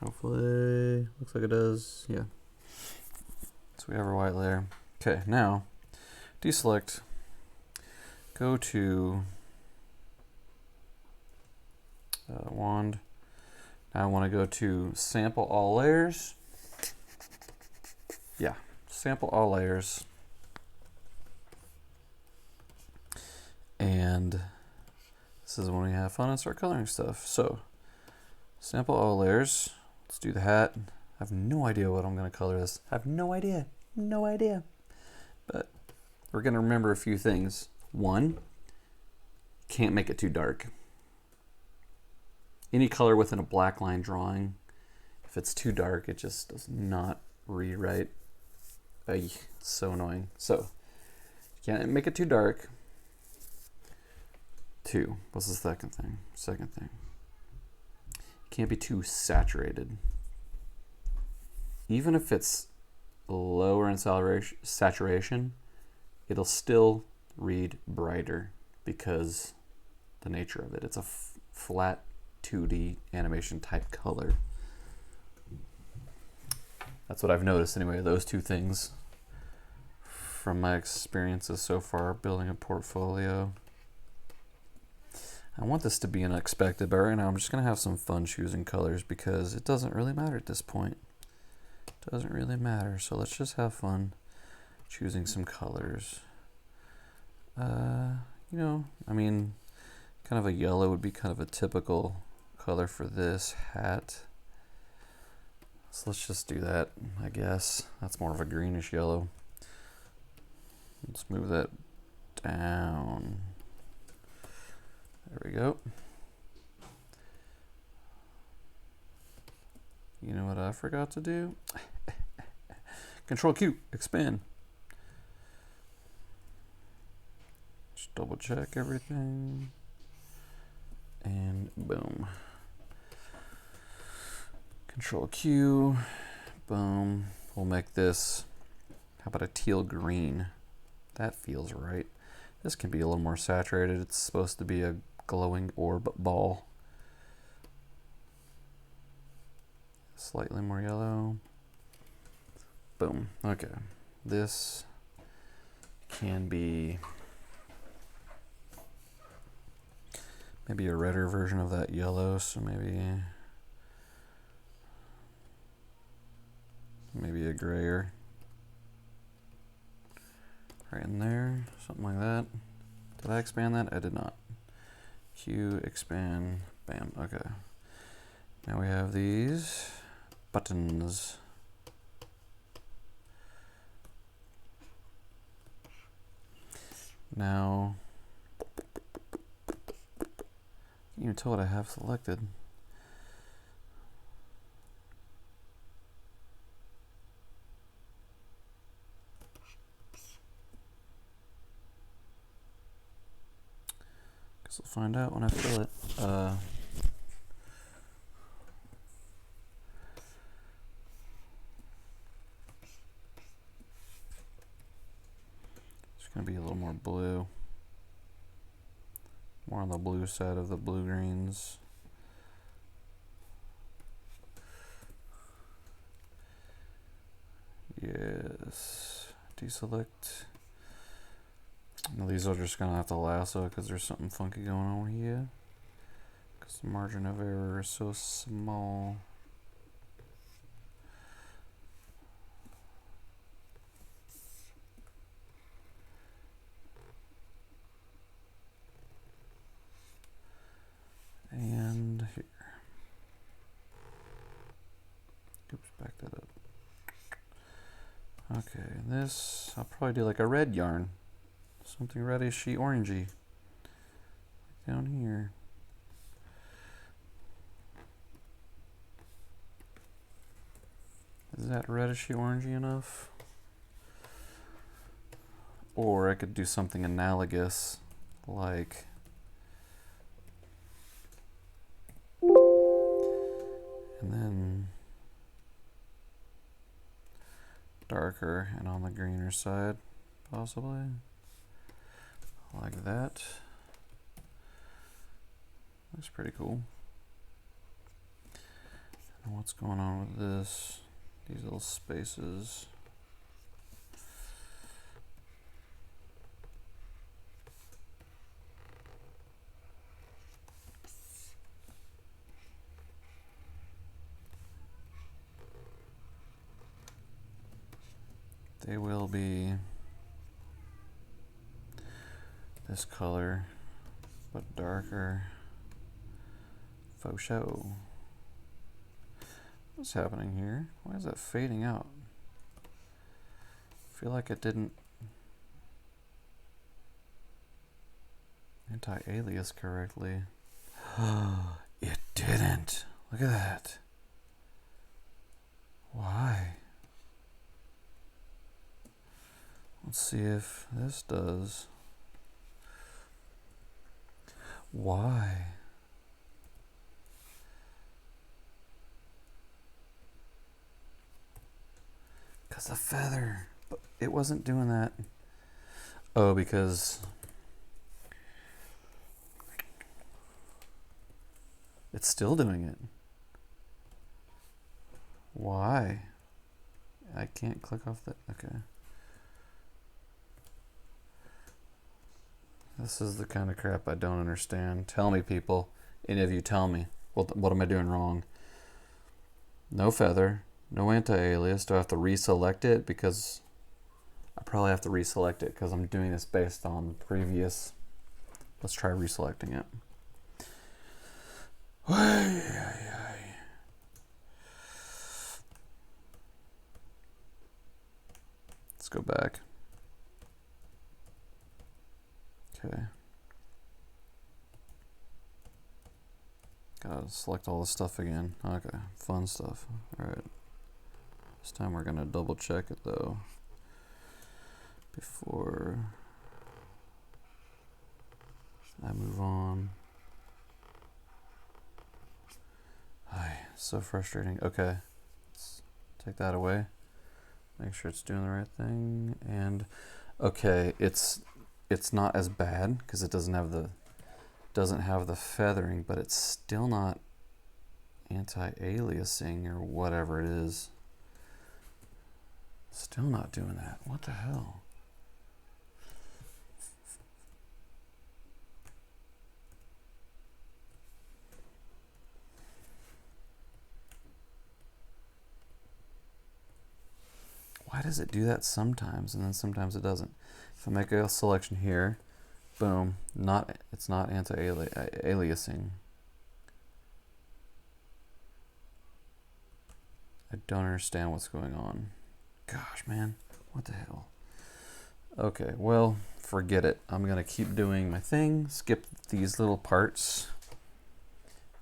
Hopefully, looks like it does. Yeah. So we have our white layer. Okay, now deselect. Go to wand. Now I want to go to sample all layers. Yeah, sample all layers. And this is when we have fun and start coloring stuff. So sample all layers. Let's do the hat. I have no idea what I'm going to color this. I have no idea. No idea. But we're going to remember a few things. One, can't make it too dark. Any color within a black line drawing, if it's too dark, it just does not rewrite. It's so annoying. So, can't make it too dark. Two, what's the second thing? Second thing, can't be too saturated. Even if it's lower in saturation, it'll still read brighter because the nature of it. It's a flat 2D animation type color. That's what I've noticed anyway, those two things from my experiences so far building a portfolio. I want this to be unexpected, but right now I'm just going to have some fun choosing colors because it doesn't really matter at this point. It doesn't really matter, so let's just have fun choosing some colors. You know, I mean, kind of a yellow would be kind of a typical color for this hat. So let's just do that, I guess. That's more of a greenish yellow. Let's move that down. There we go. You know what I forgot to do? Control Q, expand. Just double check everything. And boom. Control Q, boom. We'll make this, how about a teal green? That feels right. This can be a little more saturated. It's supposed to be a glowing orb ball. Slightly more yellow. Boom. Okay. This can be maybe a redder version of that yellow, so maybe a grayer. Right in there, something like that. Did I expand that? I did not. Q, expand, bam, okay. Now we have these buttons. Now, you can tell what I have selected. Guess we'll find out when I fill it. It's going to be a little more blue. More on the blue side of the blue-greens. Yes. Deselect. Now these are just going to have to lasso because there's something funky going on here. Because the margin of error is so small. And here. Oops, back that up. Okay, this, I'll probably do like a red yarn. Something reddishy orangey. Down here. Is that reddishy orangey enough? Or I could do something analogous like and then darker and on the greener side, possibly. Like that. Looks pretty cool. And what's going on with this? These little spaces. They will be this color, but darker. Faux show. What's happening here? Why is that fading out? I feel like it didn't anti-alias correctly. It didn't. Look at that. Why? Let's see if this does. Why? Because the feather. But it wasn't doing that. Oh, because it's still doing it. Why? I can't click off that. Okay. This is the kind of crap I don't understand. Tell me, people. Any of you tell me. What am I doing wrong? No feather. No anti-alias. Do I have to reselect it? Because I probably have to reselect it because I'm doing this based on previous. Let's try reselecting it. Let's go back. Okay. Gotta select all the stuff again. Okay, fun stuff. Alright. This time we're gonna double check it though. Before I move on. So frustrating. Okay. Let's take that away. Make sure it's doing the right thing. And okay, it's not as bad because it doesn't have the feathering, but it's still not anti-aliasing or whatever it is. Still not doing that. What the hell? Why does it do that sometimes and then sometimes it doesn't? If I make a selection here, boom, it's not anti-aliasing. I don't understand what's going on. Gosh, man, what the hell? Okay, well, forget it. I'm gonna keep doing my thing, skip these little parts.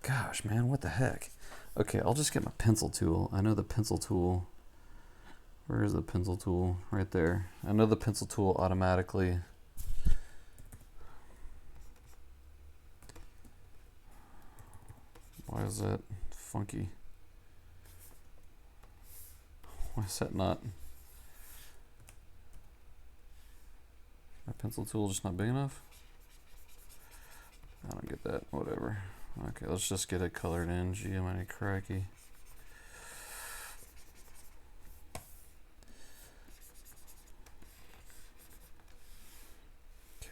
Gosh, man, what the heck? Okay, I'll just get my pencil tool. I know the pencil tool. Where is the pencil tool? Right there. I know the pencil tool automatically. Why is that funky? Why is that not? My pencil tool just not big enough? I don't get that. Whatever. Okay, let's just get it colored in. Gee, crikey.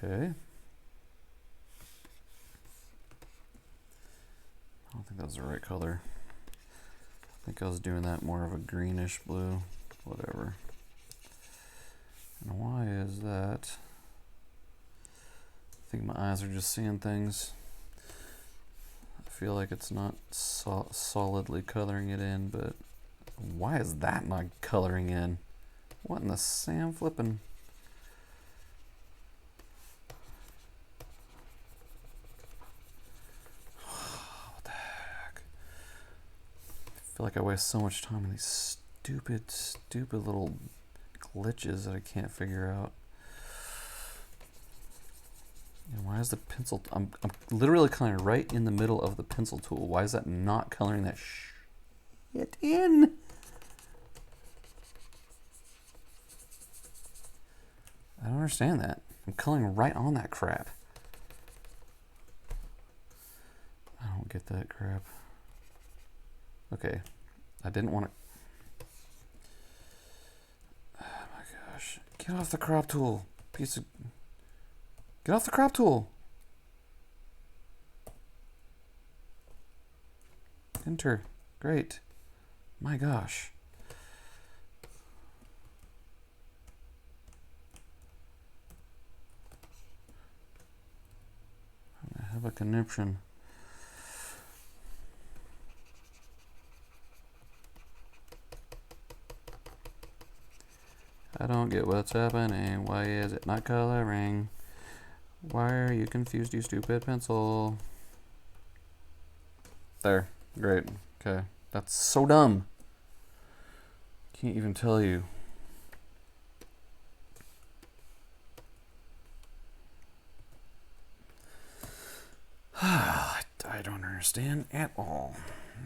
Okay. I don't think that's the right color. I think I was doing that more of a greenish blue. Whatever. And why is that? I think my eyes are just seeing things. I feel like it's not solidly coloring it in, but why is that not coloring in? What in the Sam flippin'? What the heck? I feel like I waste so much time on these stupid little glitches that I can't figure out. And why is the pencil... I'm literally coloring right in the middle of the pencil tool. Why is that not coloring that shit in? I don't understand that. I'm coloring right on that crap. get that crap. Okay, I didn't want to. Oh my gosh. Get off the crop tool. Piece of. Get off the crop tool. Enter. Great. My gosh. I have a conniption. I don't get what's happening. Why is it not coloring? Why are you confused, you stupid pencil? There. Great. Okay. That's so dumb. Can't even tell you. I don't understand at all.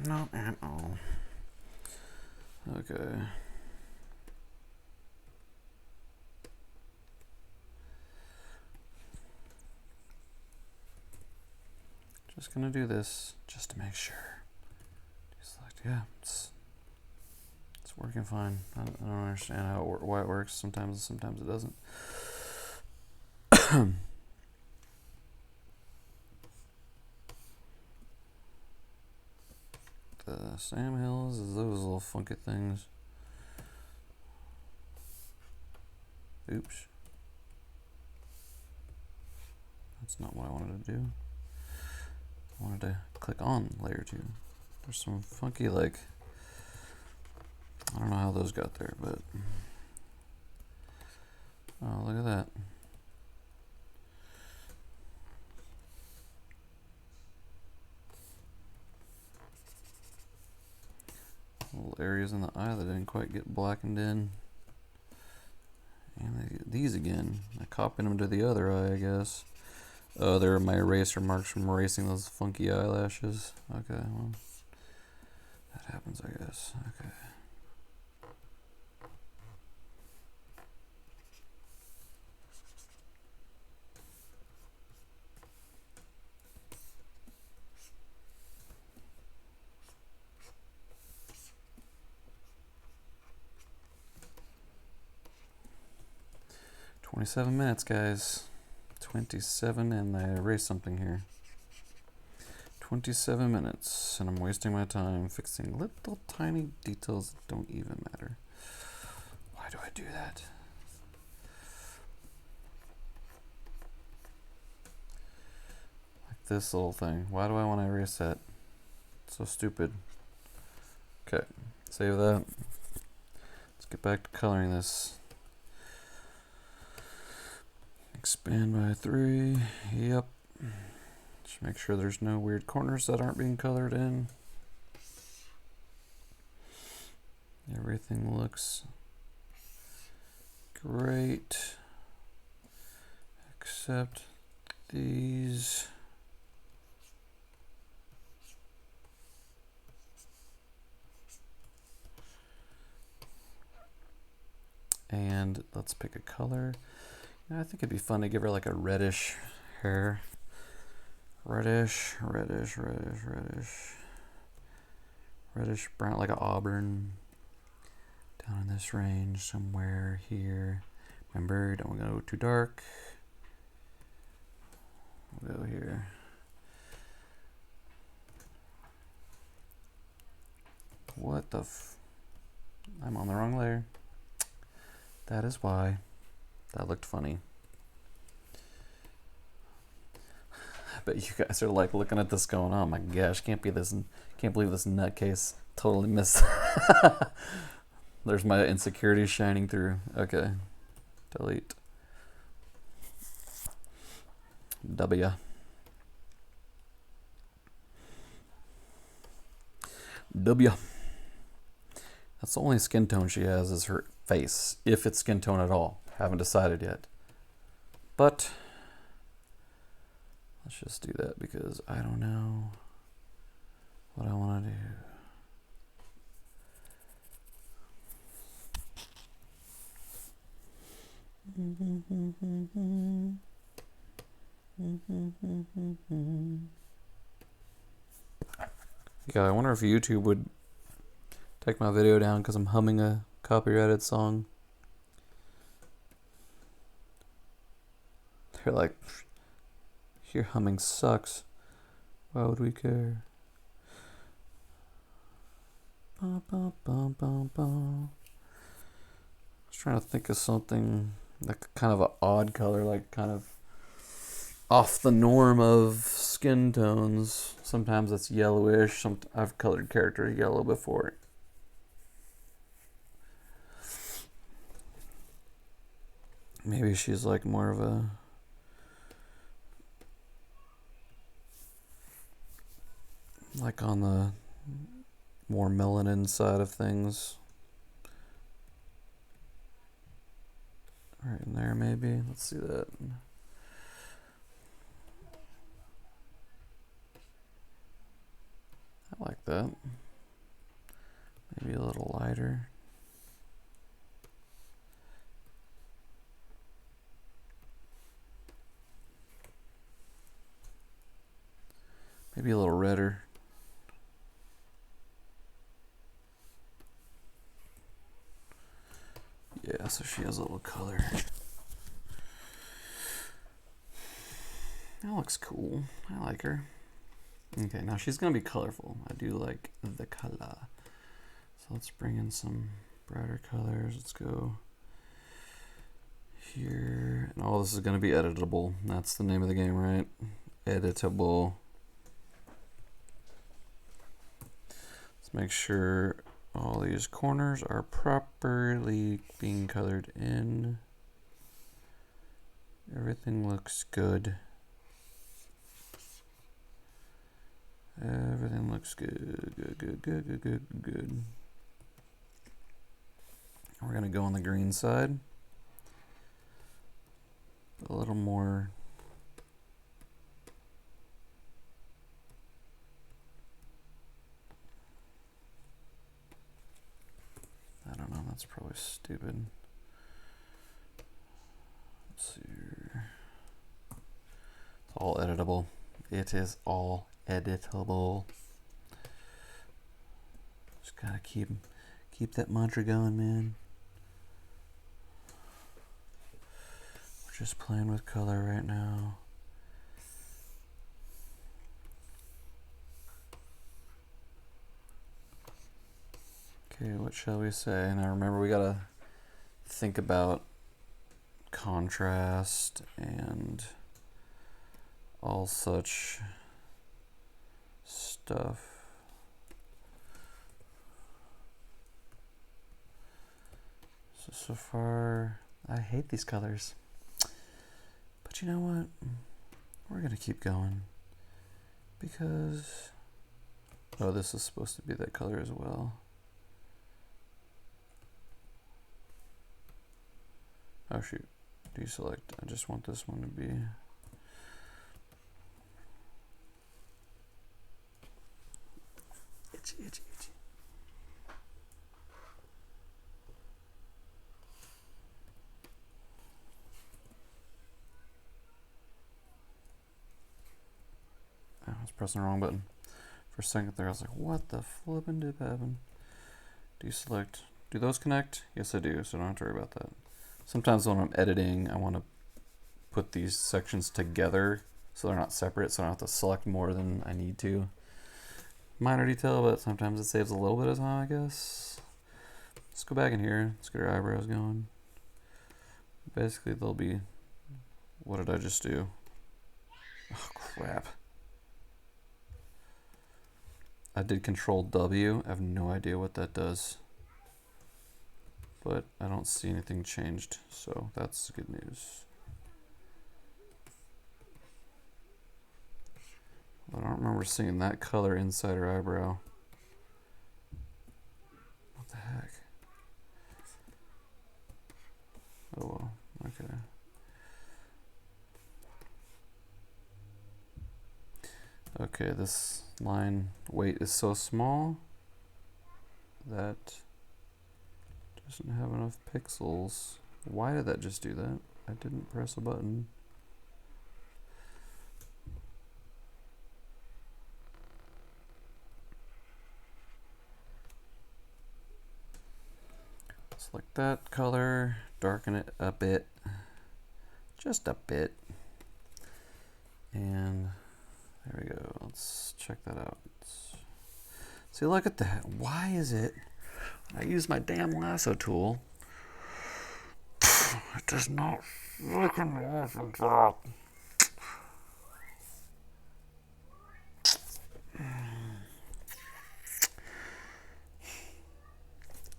Not at all. Okay. Just gonna do this just to make sure. Just like, yeah, it's working fine. I don't understand why it works. Sometimes it doesn't. The Sam Hills is those little funky things. Oops. That's not what I wanted to do. I wanted to click on layer 2. There's some funky, like, I don't know how those got there, but oh, look at that. Little areas in the eye that didn't quite get blackened in. And these again. I copied them to the other eye, I guess. Oh, they're my eraser marks from erasing those funky eyelashes. Okay, well, that happens, I guess. Okay. "27 minutes, guys. 27, and I erased something here. 27 minutes, and I'm wasting my time fixing little tiny details that don't even matter. Why do I do that? Like this little thing. Why do I want to erase that? It's so stupid. Okay, save that. Let's get back to coloring this. Expand by 3. Yep. Just make sure there's no weird corners that aren't being colored in. Everything looks great. Except these. And let's pick a color. I think it'd be fun to give her like a reddish hair. Reddish brown, like an auburn. Down in this range somewhere here. Remember, don't go too dark. We'll go here. What the I'm on the wrong layer. That is why. That looked funny. I bet you guys are like looking at this going, oh my gosh, can't believe this nutcase totally missed. There's my insecurities shining through. Okay. Delete. W. That's the only skin tone she has is her face, if it's skin tone at all. Haven't decided yet. But let's just do that because I don't know what I want to do. Yeah, I wonder if YouTube would take my video down because I'm humming a copyrighted song. They're like, your humming sucks. Why would we care? Bum, bum, bum, bum, bum. I was trying to think of something like kind of an odd color, like kind of off the norm of skin tones. Sometimes it's yellowish. I've colored character yellow before. Maybe she's like more of a like on the more melanin side of things. Right in there, maybe. Let's see that. I like that. Maybe a little lighter. Maybe a little redder. Yeah, so she has a little color. That looks cool. I like her. Okay, now she's gonna be colorful. I do like the color. So let's bring in some brighter colors. Let's go here. And all this is gonna be editable. That's the name of the game, right? Editable. Let's make sure all these corners are properly being colored in. Everything looks good. Everything looks good, good. We're gonna go on the green side. A little more. I don't know, that's probably stupid. Let's see here. It's all editable. It is all editable. Just gotta keep that mantra going, man. We're just playing with color right now. Okay, what shall we say? Now remember, we gotta think about contrast and all such stuff. So far, I hate these colors. But you know what? We're gonna keep going. Because, oh, this is supposed to be that color as well. Oh shoot, deselect. I just want this one to be. Itchy, itchy, itchy. Oh, I was pressing the wrong button. For a second there, I was like, what the flippin' dip happened? Deselect. Do those connect? Yes, I do, so I don't have to worry about that. Sometimes when I'm editing, I want to put these sections together so they're not separate, so I don't have to select more than I need to. Minor detail, but sometimes it saves a little bit of time, I guess. Let's go back in here. Let's get our eyebrows going. Basically, they'll be... What did I just do? Oh, crap. I did Control W. I have no idea what that does. But I don't see anything changed, so that's good news. I don't remember seeing that color inside her eyebrow. What the heck? Oh well, okay. Okay, this line weight is so small that doesn't have enough pixels. Why did that just do that? I didn't press a button. select that color, darken it a bit, just a bit. And there we go. Let's check that out. See, look at that. Why is it I use my damn lasso tool? It does not freaking work for that.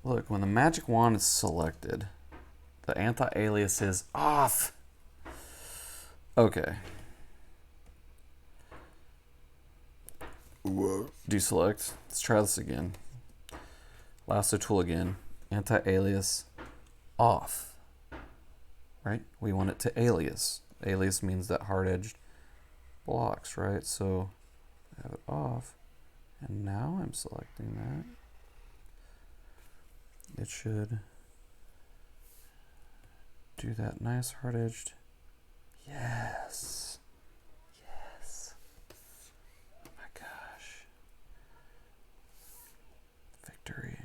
Look, when the magic wand is selected, the anti-alias is off. Okay. Deselect. Let's try this again. Lasso tool again. Anti-alias off. Right? We want it to alias. Alias means that hard-edged blocks, right? So I have it off. And now I'm selecting that. It should do that nice hard-edged. Yes. Yes. Oh my gosh. Victory.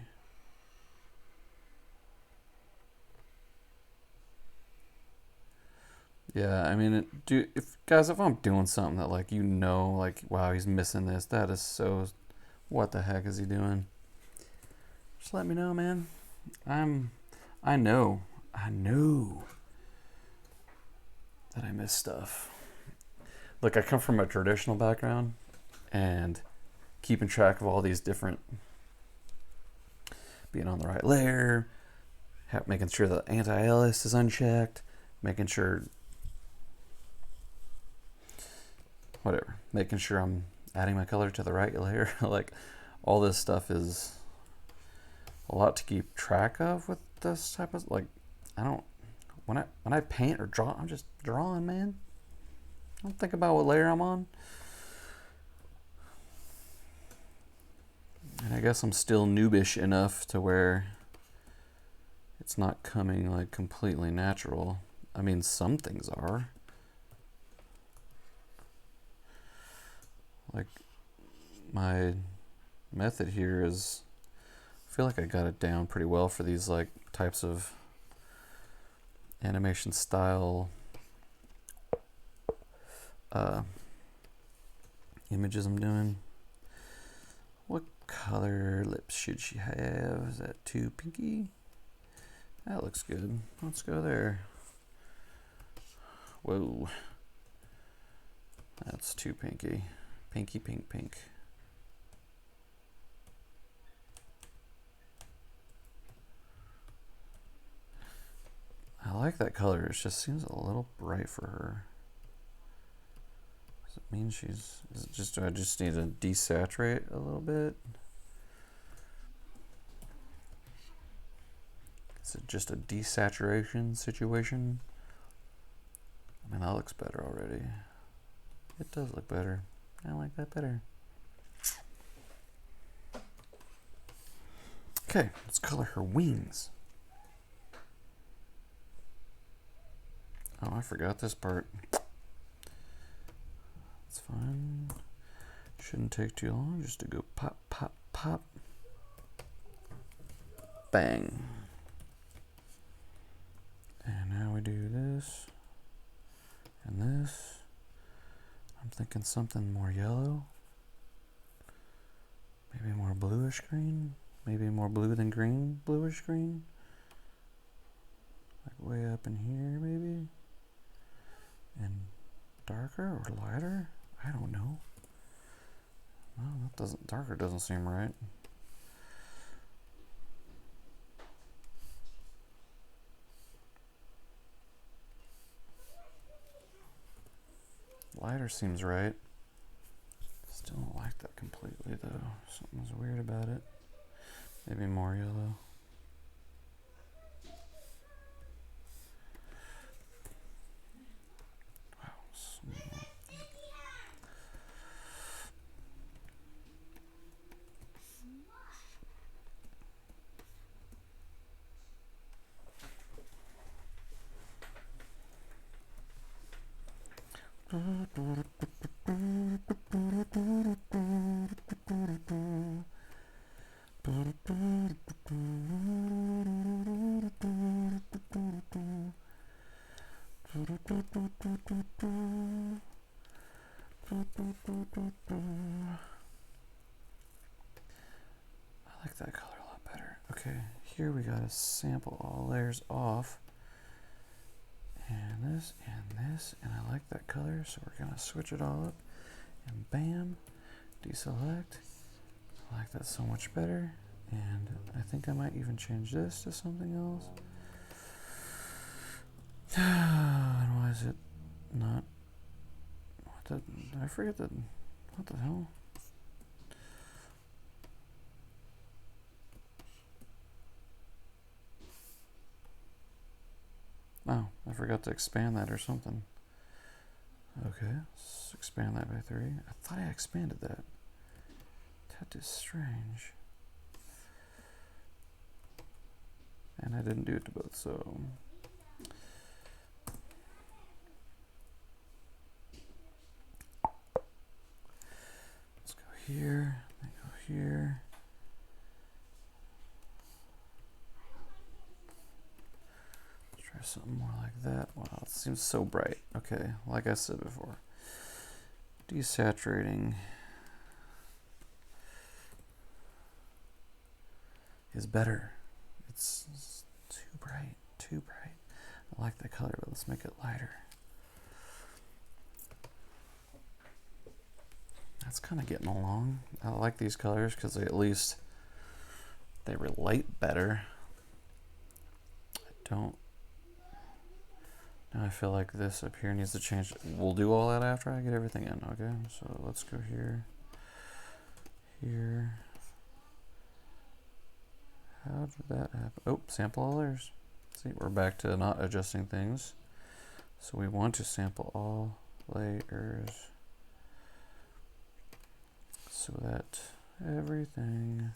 Yeah, I mean, if I'm doing something that like like wow, he's missing this. That is so. What the heck is he doing? Just let me know, man. I know that I miss stuff. Look, I come from a traditional background, and keeping track of all these different, being on the right layer, making sure the anti-alias is unchecked, making sure, making sure I'm adding my color to the right layer. Like, all this stuff is a lot to keep track of with this type of, like, when I paint or draw, I'm just drawing, man. I don't think about what layer I'm on. And I guess I'm still noobish enough to where it's not coming like completely natural. I mean, some things are. Like, my method here is, I feel like I got it down pretty well for these like types of animation style images I'm doing. What color lips should she have? Is that too pinky? That looks good. Let's go there. Whoa. That's too pinky. Pinky, pink, pink. I like that color. It just seems a little bright for her. Does it mean she's... do I just need to desaturate a little bit? Is it just a desaturation situation? I mean, that looks better already. It does look better. I like that better. Okay, let's color her wings. Oh, I forgot this part. It's fine. Shouldn't take too long just to go pop, pop, pop. Bang. And now we do this and this. I'm thinking something more yellow. Maybe more bluish green. Maybe more blue than green, bluish green. Like way up in here, maybe. And darker or lighter? I don't know. No, darker doesn't seem right. Lighter seems right. Still don't like that completely though. Something's weird about it. Maybe more yellow. Wow. like that color a lot better. Okay, here we gotta sample all layers off. And this, and I like that color, so we're gonna switch it all up. And bam, deselect. I like that so much better. And I think I might even change this to something else. And why is it not? What the? Did I forget that? What the hell? Oh, I forgot to expand that or something. Okay, let's expand that by 3. I thought I expanded that. That is strange. And I didn't do it to both, so. Let's go here, then go here. Let's try something more like that. Wow, it seems so bright. Okay, like I said before. Desaturating is better. It's too bright, too bright. I like that color, but let's make it lighter. That's kind of getting along. I like these colors because they at least they relate better. I don't. Now I feel like this up here needs to change. We'll do all that after I get everything in. Okay, so let's go here, here. How did that happen? Oh, sample all layers. See, we're back to not adjusting things. So we want to sample all layers so that everything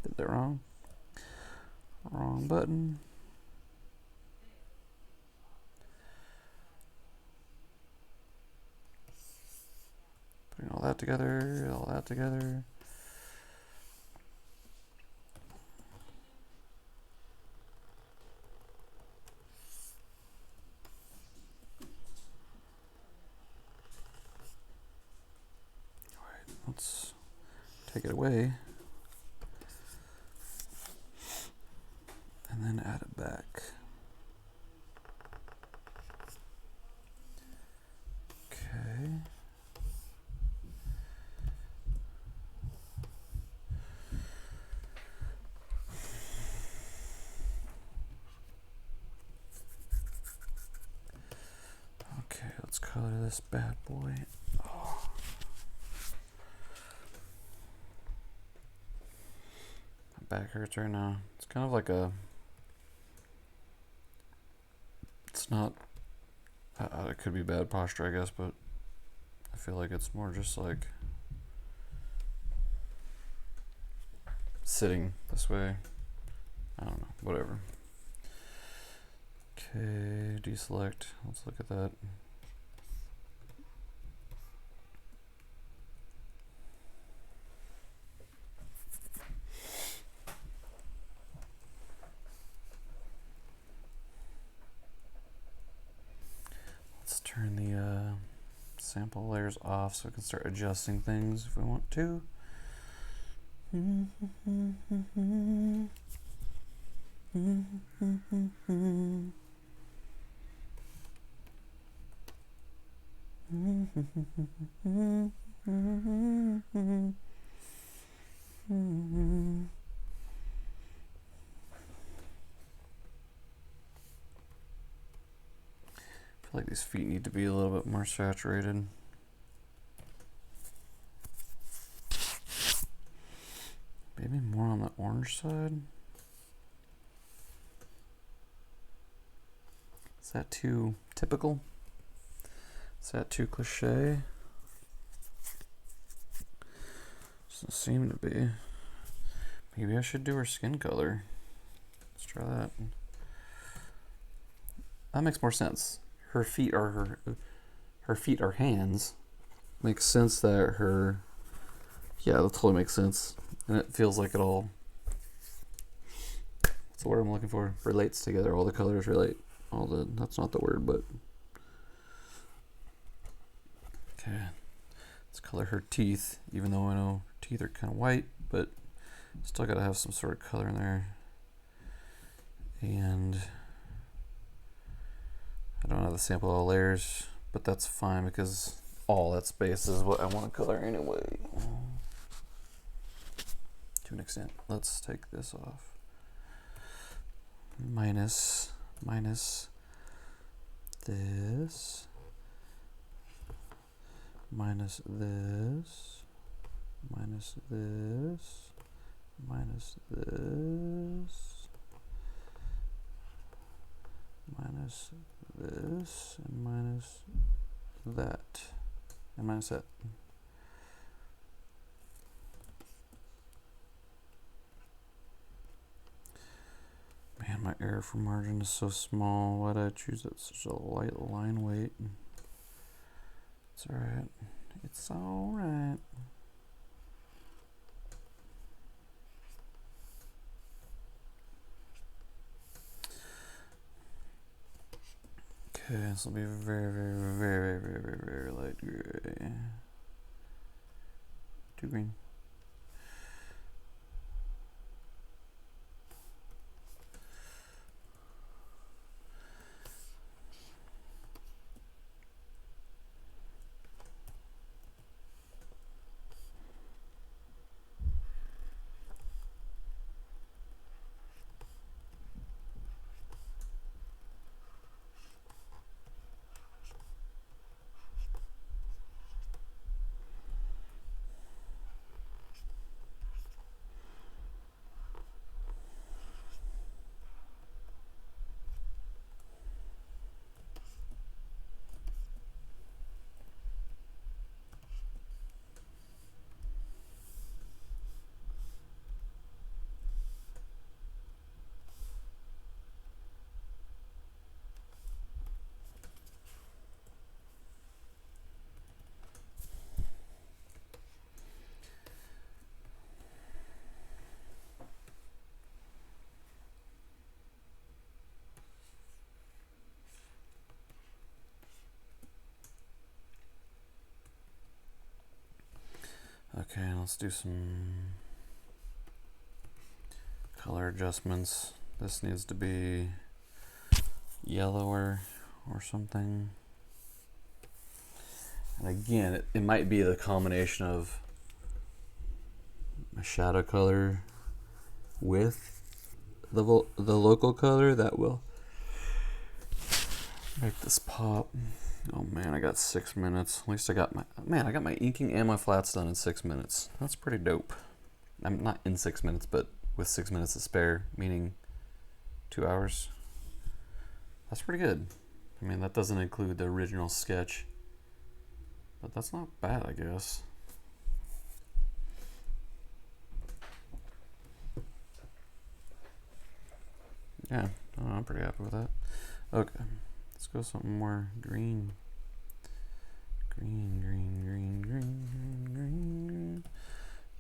Did that wrong? Wrong button. Putting all that together, all that together. Alright, let's take it away. And then add it back. Okay. Okay, let's color this bad boy. Oh. My back hurts right now. It's kind of like a. It's not. It could be bad posture, I guess, but I feel like it's more just like sitting this way. I don't know, whatever. Okay, deselect. Let's look at that. Let's turn the sample layers off so we can start adjusting things if we want to. I feel like these feet need to be a little bit more saturated. Maybe more on the orange side. that too typical? Is that too cliche? Doesn't seem to be. Maybe I should do her skin color. Let's try that. That makes more sense. Her feet are her feet are hands. Makes sense that her. Yeah, that totally makes sense, and it feels like it all. What's the word I'm looking for? Relates together. All the colors relate. All the. That's not the word, but. Okay. Let's color her teeth, even though I know her teeth are kind of white, but still got to have some sort of color in there. And I don't have the sample all layers, but that's fine because all that space is what I want to color anyway. To an extent. Let's take this off. Minus this. Minus this. Minus this. Minus this. Minus this. And minus that. And minus that. Man, my error for margin is so small. Why did I choose it? Such a light line weight. It's alright. It's alright. Okay, this will be very light gray. Too green. Okay, let's do some color adjustments. This needs to be yellower or something. And again, it might be the combination of a shadow color with the local color that will make this pop. Oh man, I got 6 minutes. At least I got my inking and my flats done in 6 minutes. That's pretty dope. I'm not in 6 minutes, but with 6 minutes to spare, meaning 2 hours. That's pretty good. I mean, that doesn't include the original sketch, but that's not bad, I guess. Yeah, I'm pretty happy with that. Okay. Let's go something more green. Green.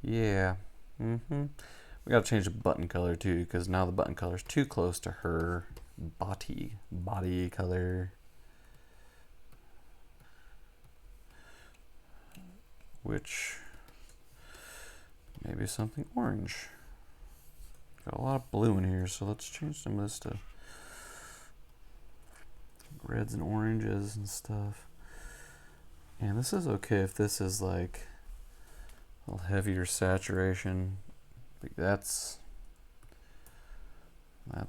Yeah. We gotta change the button color too, because now the button color is too close to her body color. Which maybe something orange. Got a lot of blue in here, so let's change some of this to reds and oranges and stuff. And this is okay if this is like a little heavier saturation. Like that's maybe.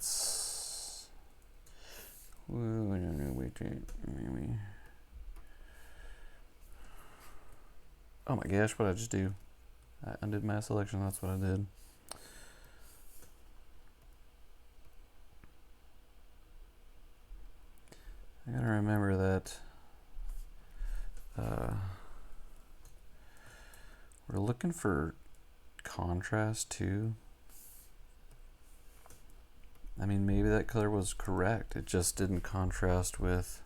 Oh my gosh, what did I just do? I undid my selection, that's what I did. remember that we're looking for contrast too. I mean, maybe that color was correct. It just didn't contrast with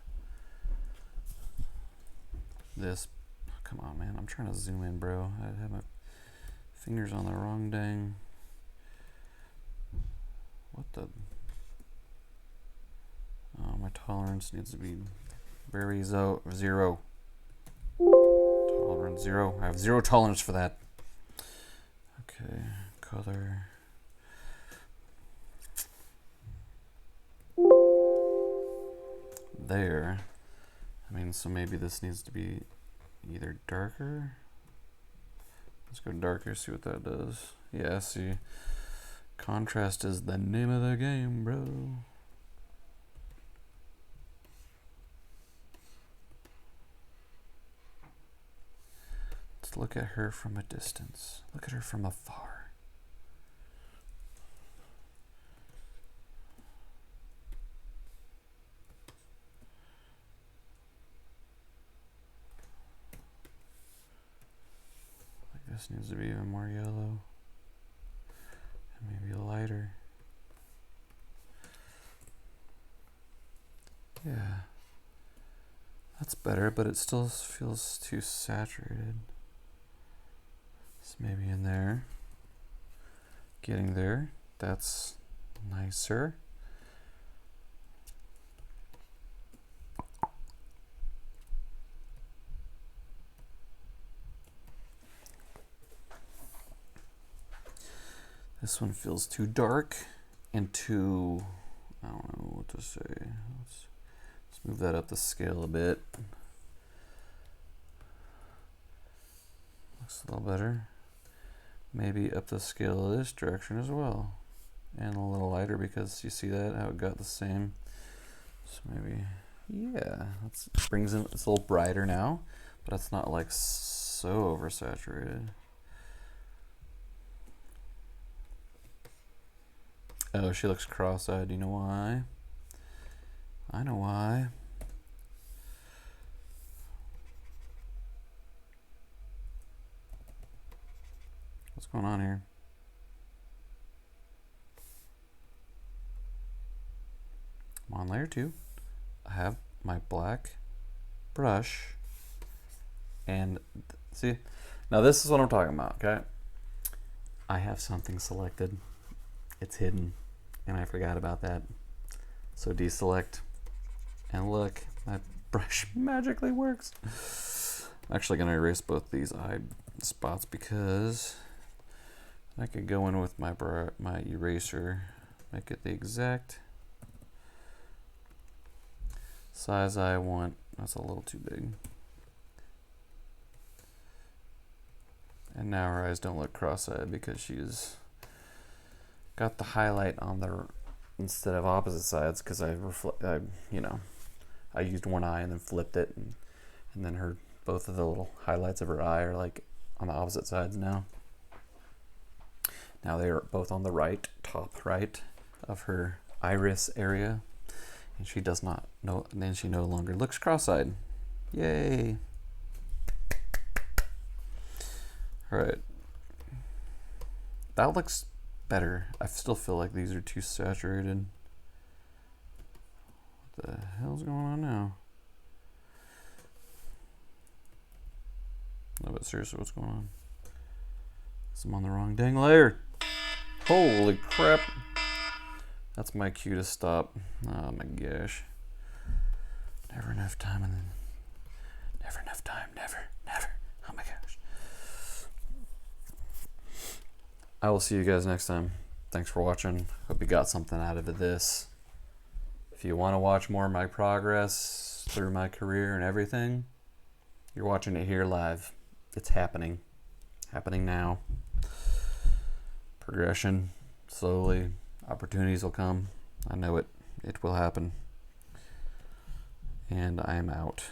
this. Come on, man. I'm trying to zoom in, bro. I have my fingers on the wrong dang. What the? Oh, my tolerance needs to be very zero. Tolerance 0. I have 0 tolerance for that. Okay, color. There. I mean, so maybe this needs to be either darker. Let's go darker, see what that does. Yeah, see. Contrast is the name of the game, bro. Let's look at her from a distance. Look at her from afar. This needs to be even more yellow and maybe lighter. Yeah, that's better, but it still feels too saturated. So maybe in there, getting there, that's nicer. This one feels too dark and too, I don't know what to say. Let's move that up the scale a bit. Looks a little better. Maybe up the scale of this direction as well. And a little lighter because you see that, how it got the same. So maybe, yeah, it brings in, it's a little brighter now, but it's not like so oversaturated. Oh, she looks cross-eyed. Do you know why? I know why. What's going on here? I'm on layer 2. I have my black brush. And see, now this is what I'm talking about, okay? I have something selected. It's hidden, and I forgot about that. So deselect, and look, my brush magically works. I'm actually gonna erase both these eye spots because I could go in with my eraser, make it the exact size I want. That's a little too big. And now her eyes don't look cross-eyed because she's got the highlight on the instead of opposite sides because I used one eye and then flipped it, and then both of the little highlights of her eye are like on the opposite sides now. Now they are both on the right, top right of her iris area, and she does not know. And then she no longer looks cross-eyed. Yay! All right, that looks better. I still feel like these are too saturated. What the hell's going on now? No, but seriously, what's going on? I'm on the wrong dang layer. Holy crap. That's my cue to stop. Oh my gosh. Never enough time and then never enough time. Never. Oh my gosh. I will see you guys next time. Thanks for watching. Hope you got something out of this. If you want to watch more of my progress through my career and everything, you're watching it here live. It's happening. Happening now. Progression, slowly, opportunities will come. I know it. It will happen. And I am out.